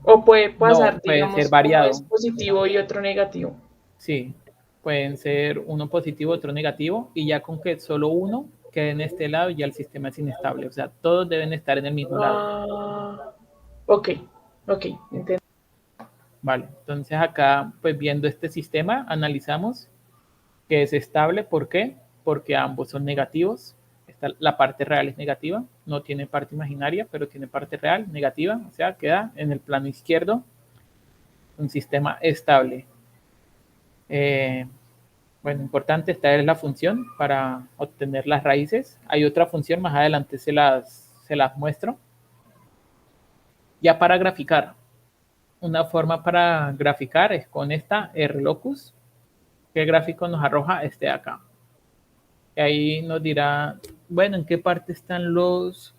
¿O puede
no,
pasar,
puede ser
digamos, uno es
variado.
positivo y otro negativo?
Sí, pueden ser uno positivo, otro negativo, y ya con que solo uno quede en este lado, ya el sistema es inestable. O sea, todos deben estar en el mismo lado.
Ah, ok, ok, entiendo.
Vale, entonces acá, pues viendo este sistema, analizamos que es estable. ¿Por qué? Porque ambos son negativos. La parte real es negativa, no tiene parte imaginaria, pero tiene parte real negativa. O sea, queda en el plano izquierdo un sistema estable. Eh, Bueno, importante, esta es la función para obtener las raíces. Hay otra función, más adelante se las muestro. Ya para graficar, una forma para graficar es con esta RLocus, que el gráfico nos arroja este de acá. Y ahí nos dirá, bueno, ¿en qué parte están los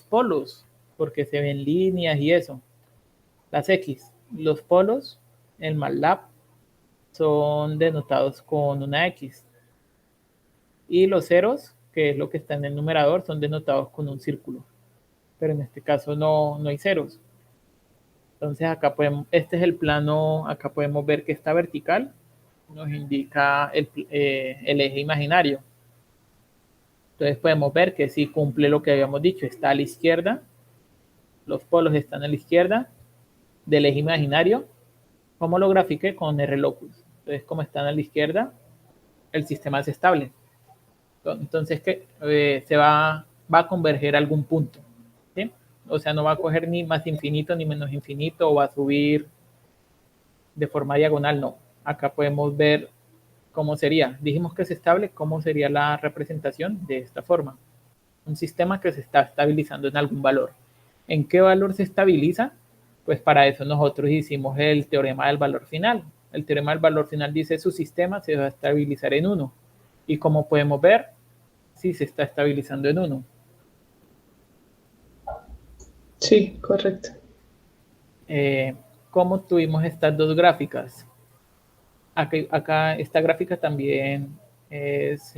polos? Porque se ven líneas y eso. Las X, los polos, el MATLAB, son denotados con una X. Y los ceros, que es lo que está en el numerador, son denotados con un círculo. Pero en este caso no hay ceros. Entonces acá podemos, este es el plano, acá podemos ver que está vertical, nos indica el eje imaginario. Entonces podemos ver que sí cumple lo que habíamos dicho, está a la izquierda, los polos están a la izquierda del eje imaginario. ¿Cómo lo grafiqué? Con RLocus. Entonces, como están a la izquierda, el sistema es estable. Entonces, que va a converger a algún punto. ¿Sí? O sea, no va a coger ni más infinito ni menos infinito o va a subir de forma diagonal, no. Acá podemos ver cómo sería. Dijimos que es estable, cómo sería la representación de esta forma. Un sistema que se está estabilizando en algún valor. ¿En qué valor se estabiliza? Pues para eso nosotros hicimos el teorema del valor final. El teorema del valor final dice su sistema se va a estabilizar en 1. Y como podemos ver, sí se está estabilizando en 1.
Sí, correcto.
¿Cómo tuvimos estas dos gráficas? Acá esta gráfica también es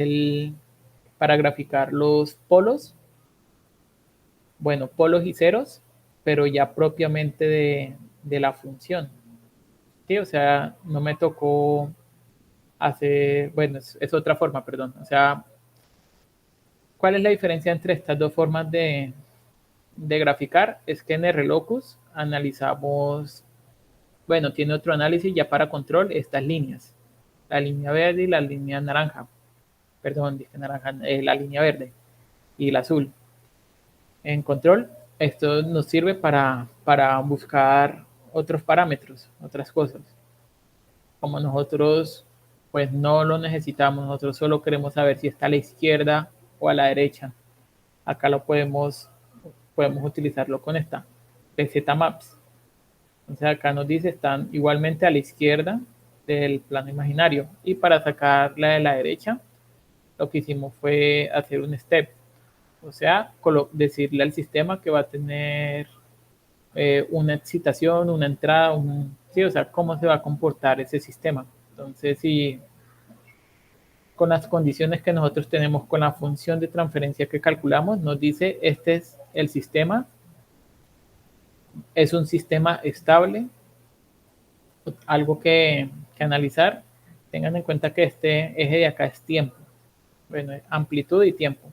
para graficar los polos, bueno, polos y ceros, pero ya propiamente de la función. ¿Sí? O sea, no me tocó hacer, bueno, es otra forma, perdón. O sea, ¿cuál es la diferencia entre estas dos formas de graficar? Es que en RLocus analizamos, bueno, tiene otro análisis ya para control, estas líneas, la línea verde y la línea naranja. Perdón, dije naranja, la línea verde y la azul. En control, esto nos sirve para buscar otros parámetros, otras cosas. Como nosotros pues no lo necesitamos, nosotros solo queremos saber si está a la izquierda o a la derecha. Acá podemos utilizarlo con esta PZ Maps. Entonces acá nos dice están igualmente a la izquierda del plano imaginario. Y para sacar la de la derecha, lo que hicimos fue hacer un step. O sea, decirle al sistema que va a tener una excitación, una entrada, sí, o sea, cómo se va a comportar ese sistema. Entonces, si con las condiciones que nosotros tenemos con la función de transferencia que calculamos, nos dice, este es el sistema, es un sistema estable, algo que analizar. Tengan en cuenta que este eje de acá es tiempo, bueno, amplitud y tiempo.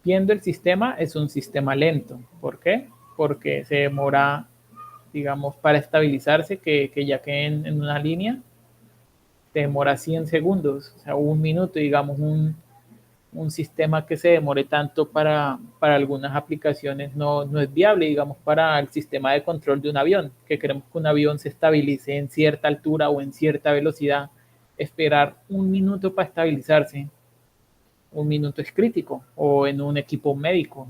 Viendo el sistema, es un sistema lento. ¿Por qué? Porque se demora, digamos, para estabilizarse, que ya que en una línea, te demora 100 segundos, o sea, un minuto, digamos, un sistema que se demore tanto para algunas aplicaciones no es viable, digamos, para el sistema de control de un avión, que queremos que un avión se estabilice en cierta altura o en cierta velocidad. Esperar un minuto para estabilizarse, un minuto es crítico, o en un equipo médico.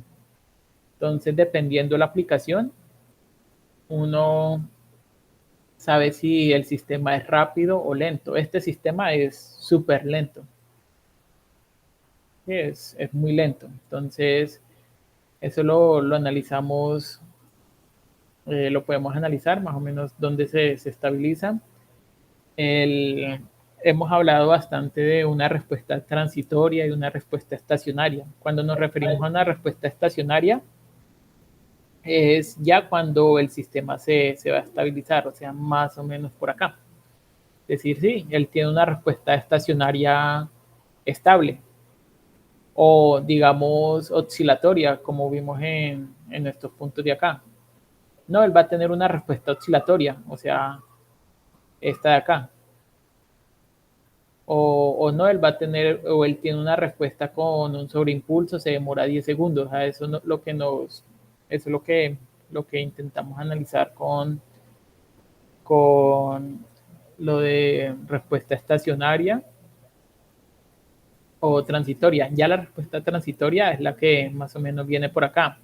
Entonces, dependiendo de la aplicación, uno sabe si el sistema es rápido o lento. Este sistema es súper lento. Es muy lento. Entonces, eso lo analizamos, lo podemos analizar más o menos dónde se estabiliza. El, hemos hablado bastante de una respuesta transitoria y una respuesta estacionaria. Cuando nos referimos a una respuesta estacionaria, es ya cuando el sistema se va a estabilizar, o sea, más o menos por acá. Es decir, sí, él tiene una respuesta estacionaria estable o digamos oscilatoria, como vimos en estos puntos de acá. No, él va a tener una respuesta oscilatoria, o sea, esta de acá. O no, él va a tener, o él tiene una respuesta con un sobreimpulso, se demora 10 segundos. A eso no, eso es lo que intentamos analizar con lo de respuesta estacionaria o transitoria. Ya la respuesta transitoria es la que más o menos viene por acá,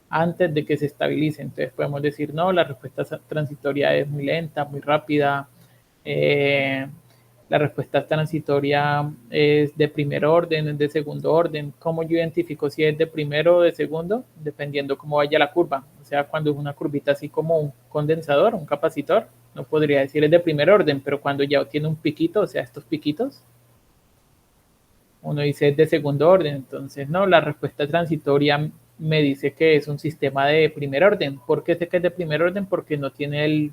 antes de que se estabilice. Entonces podemos decir, no, la respuesta transitoria es muy lenta, muy rápida. Eh, la respuesta transitoria es de primer orden, es de segundo orden. ¿Cómo yo identifico si es de primero o de segundo? Dependiendo cómo vaya la curva. O sea, cuando es una curvita así como un condensador, un capacitor, no podría decir es de primer orden, pero cuando ya tiene un piquito, o sea, estos piquitos, uno dice es de segundo orden. Entonces, no, la respuesta transitoria me dice que es un sistema de primer orden. ¿Por qué sé que es de primer orden? Porque no tiene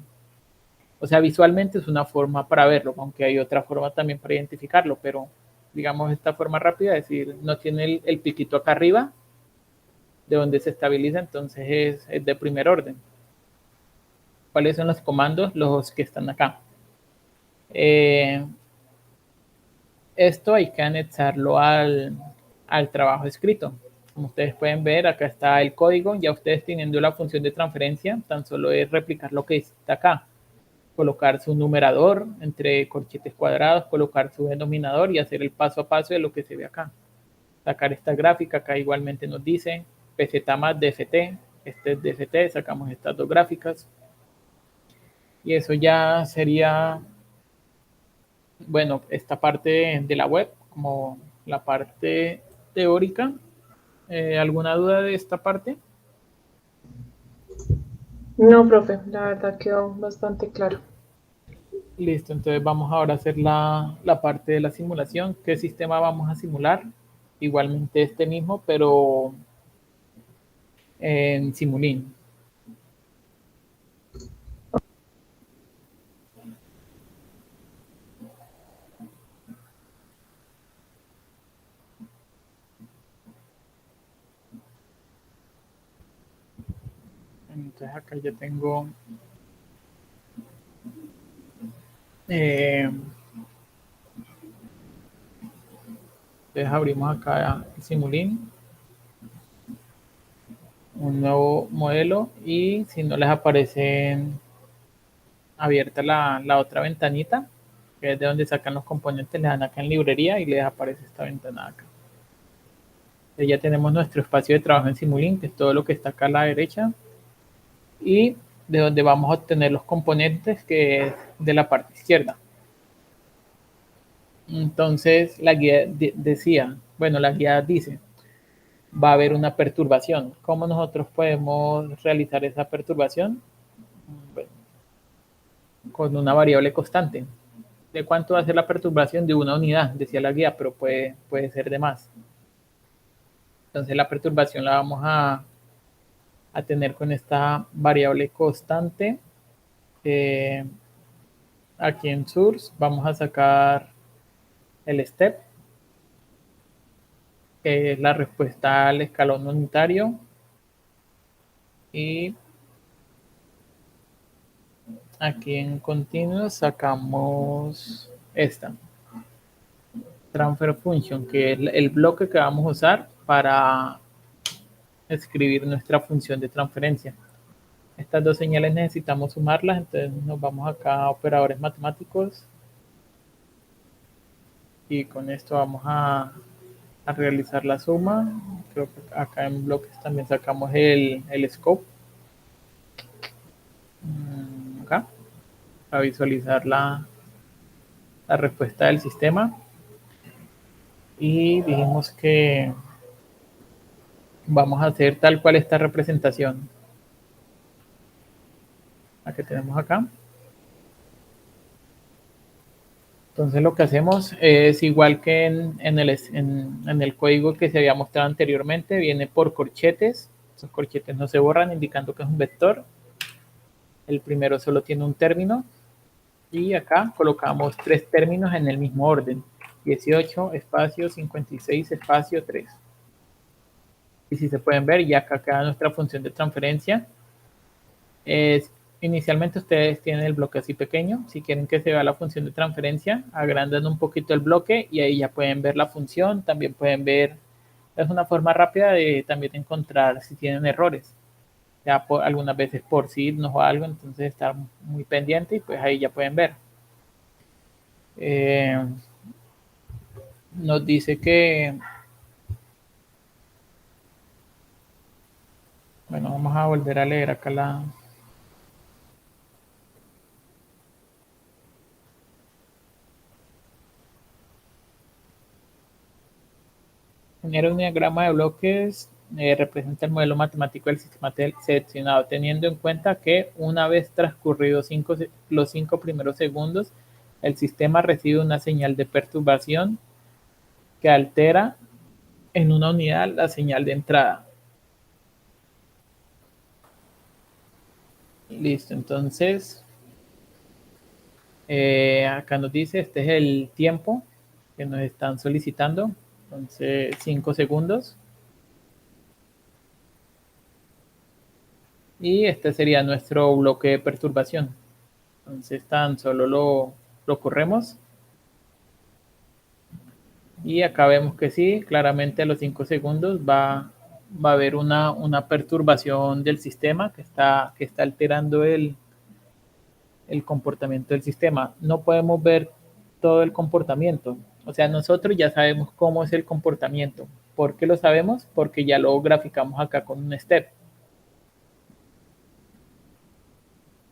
o sea, visualmente es una forma para verlo, aunque hay otra forma también para identificarlo, pero digamos esta forma rápida, es decir, no tiene el piquito acá arriba de donde se estabiliza, entonces es de primer orden. ¿Cuáles son los comandos? Los que están acá. Esto hay que anexarlo al trabajo escrito. Como ustedes pueden ver, acá está el código. Ya ustedes teniendo la función de transferencia, tan solo es replicar lo que está acá. Colocar su numerador entre corchetes cuadrados, colocar su denominador y hacer el paso a paso de lo que se ve acá. Sacar esta gráfica, acá igualmente nos dice PZ más DFT, este es DFT, sacamos estas dos gráficas. Y eso ya sería, bueno, esta parte de la web, como la parte teórica. ¿Alguna duda de esta parte?
No, profe, la verdad quedó bastante claro.
Listo, entonces vamos ahora a hacer la parte de la simulación. ¿Qué sistema vamos a simular? Igualmente este mismo, pero en Simulink. Entonces acá ya tengo entonces abrimos acá el Simulink, un nuevo modelo, y si no les aparece abierta la otra ventanita, que es de donde sacan los componentes, le dan acá en librería y les aparece esta ventana acá. Entonces ya tenemos nuestro espacio de trabajo en Simulink, que es todo lo que está acá a la derecha, y de donde vamos a obtener los componentes, que es de la parte izquierda. Entonces la guía decía, bueno, la guía dice, va a haber una perturbación. ¿Cómo nosotros podemos realizar esa perturbación? Bueno, con una variable constante. ¿De cuánto va a ser la perturbación? De una unidad, decía la guía, pero puede ser de más. Entonces la perturbación la vamos a tener con esta variable constante. Eh, aquí en source vamos a sacar el step, que es la respuesta al escalón unitario. Y aquí en continuo sacamos esta. transfer function, que es el bloque que vamos a usar para escribir nuestra función de transferencia. Estas dos señales necesitamos sumarlas, entonces nos vamos acá a operadores matemáticos y con esto vamos a realizar la suma. Creo que acá en bloques también sacamos el scope. Acá, para visualizar la respuesta del sistema. Y dijimos que vamos a hacer tal cual esta representación. La que tenemos acá. Entonces lo que hacemos es igual que en el código que se había mostrado anteriormente, viene por corchetes. Esos corchetes no se borran, indicando que es un vector. El primero solo tiene un término. Y acá colocamos 3 términos en el mismo orden. 18, espacio, 56, espacio, 3. Y si se pueden ver, ya acá queda nuestra función de transferencia. Inicialmente ustedes tienen el bloque así pequeño. Si quieren que se vea la función de transferencia, agrandan un poquito el bloque y ahí ya pueden ver la función. También pueden ver, es una forma rápida de también encontrar si tienen errores. Ya algunas veces por signos o algo, entonces estar muy pendiente y pues ahí ya pueden ver. Nos dice que, bueno, vamos a volver a leer acá la... Genera un diagrama de bloques, representa el modelo matemático del sistema seleccionado, teniendo en cuenta que una vez transcurridos los 5 primeros segundos, el sistema recibe una señal de perturbación que altera en una unidad la señal de entrada. Listo, entonces acá nos dice, este es el tiempo que nos están solicitando, entonces 5 segundos. Y este sería nuestro bloque de perturbación. Entonces tan solo lo corremos. Y acá vemos que sí, claramente a los 5 segundos va a haber una perturbación del sistema que está alterando el comportamiento del sistema. No podemos ver todo el comportamiento. O sea, nosotros ya sabemos cómo es el comportamiento. ¿Por qué lo sabemos? Porque ya lo graficamos acá con un step.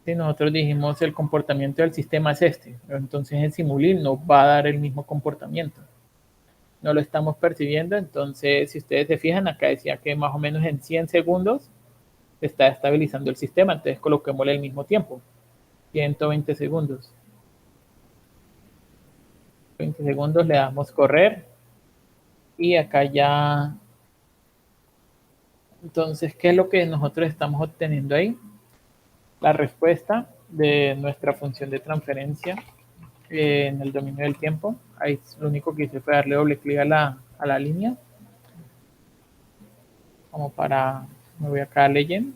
Si nosotros dijimos el comportamiento del sistema es este, entonces en Simulink nos va a dar el mismo comportamiento. No lo estamos percibiendo, entonces si ustedes se fijan, acá decía que más o menos en 100 segundos está estabilizando el sistema, entonces coloquémosle el mismo tiempo, 120 segundos. 20 segundos le damos correr y acá ya... Entonces, ¿qué es lo que nosotros estamos obteniendo ahí? La respuesta de nuestra función de transferencia en el dominio del tiempo. Ahí lo único que hice fue darle doble clic a la línea. Como para, me voy acá a Legend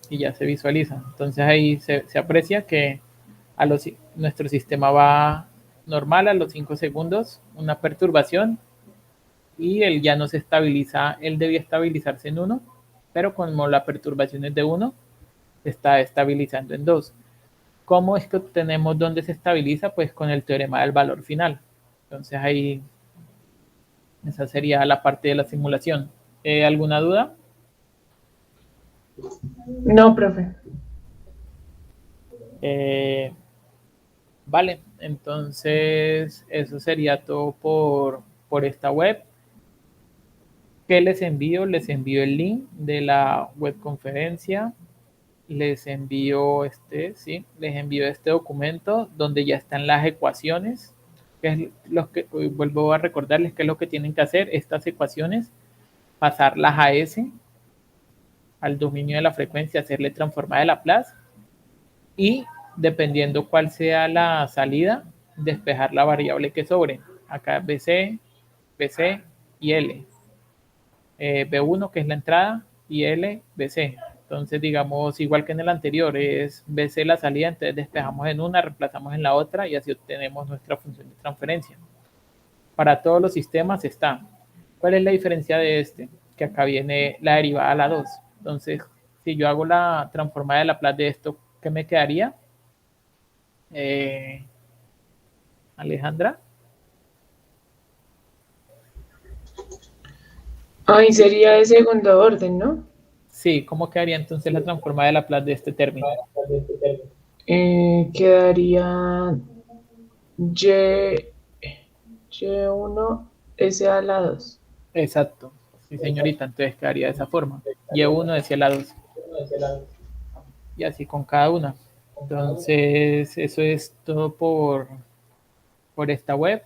y ya se visualiza. Entonces ahí se aprecia que nuestro sistema va normal a los 5 segundos, una perturbación y él ya no se estabiliza, él debía estabilizarse en 1, pero como la perturbación es de 1, se está estabilizando en 2. ¿Cómo es que obtenemos dónde se estabiliza? Pues con el teorema del valor final. Entonces ahí, esa sería la parte de la simulación. ¿Alguna duda?
No, profe.
Vale, entonces eso sería todo por esta web. ¿Qué les envío? Les envío el link de la webconferencia. Les envío les envío este documento donde ya están las ecuaciones. Que es vuelvo a recordarles qué es lo que tienen que hacer. Estas ecuaciones, pasarlas a S, al dominio de la frecuencia, hacerle transformada de Laplace y dependiendo cuál sea la salida, despejar la variable que sobre. Acá BC, BC y L. B1 que es la entrada y L, BC. Entonces, digamos, igual que en el anterior, es BC la salida, entonces despejamos en una, reemplazamos en la otra y así obtenemos nuestra función de transferencia. para todos los sistemas está. ¿Cuál es la diferencia de este? Que acá viene la derivada a la 2. Entonces, si yo hago la transformada de Laplace de esto, ¿qué me quedaría? Alejandra.
Ahí sería de segundo orden, ¿no?
Sí, ¿cómo quedaría entonces la transformada de Laplace de este término?
Quedaría Y1 S a la 2.
Exacto. Sí, señorita, entonces quedaría de esa forma. Y1 decía la 2. Y así con cada una. Entonces, eso es todo por esta web.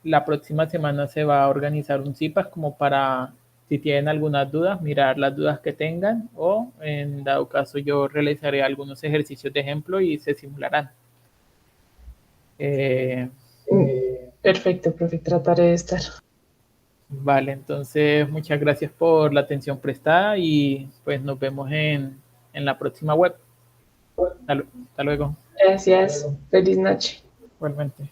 La próxima semana se va a organizar un CIPAS como para, si tienen algunas dudas, mirar las dudas que tengan o en dado caso yo realizaré algunos ejercicios de ejemplo y se simularán.
Perfecto, profe, trataré de estar.
Vale, entonces muchas gracias por la atención prestada y pues nos vemos en la próxima web. Hasta luego.
Gracias. Feliz noche.
Igualmente.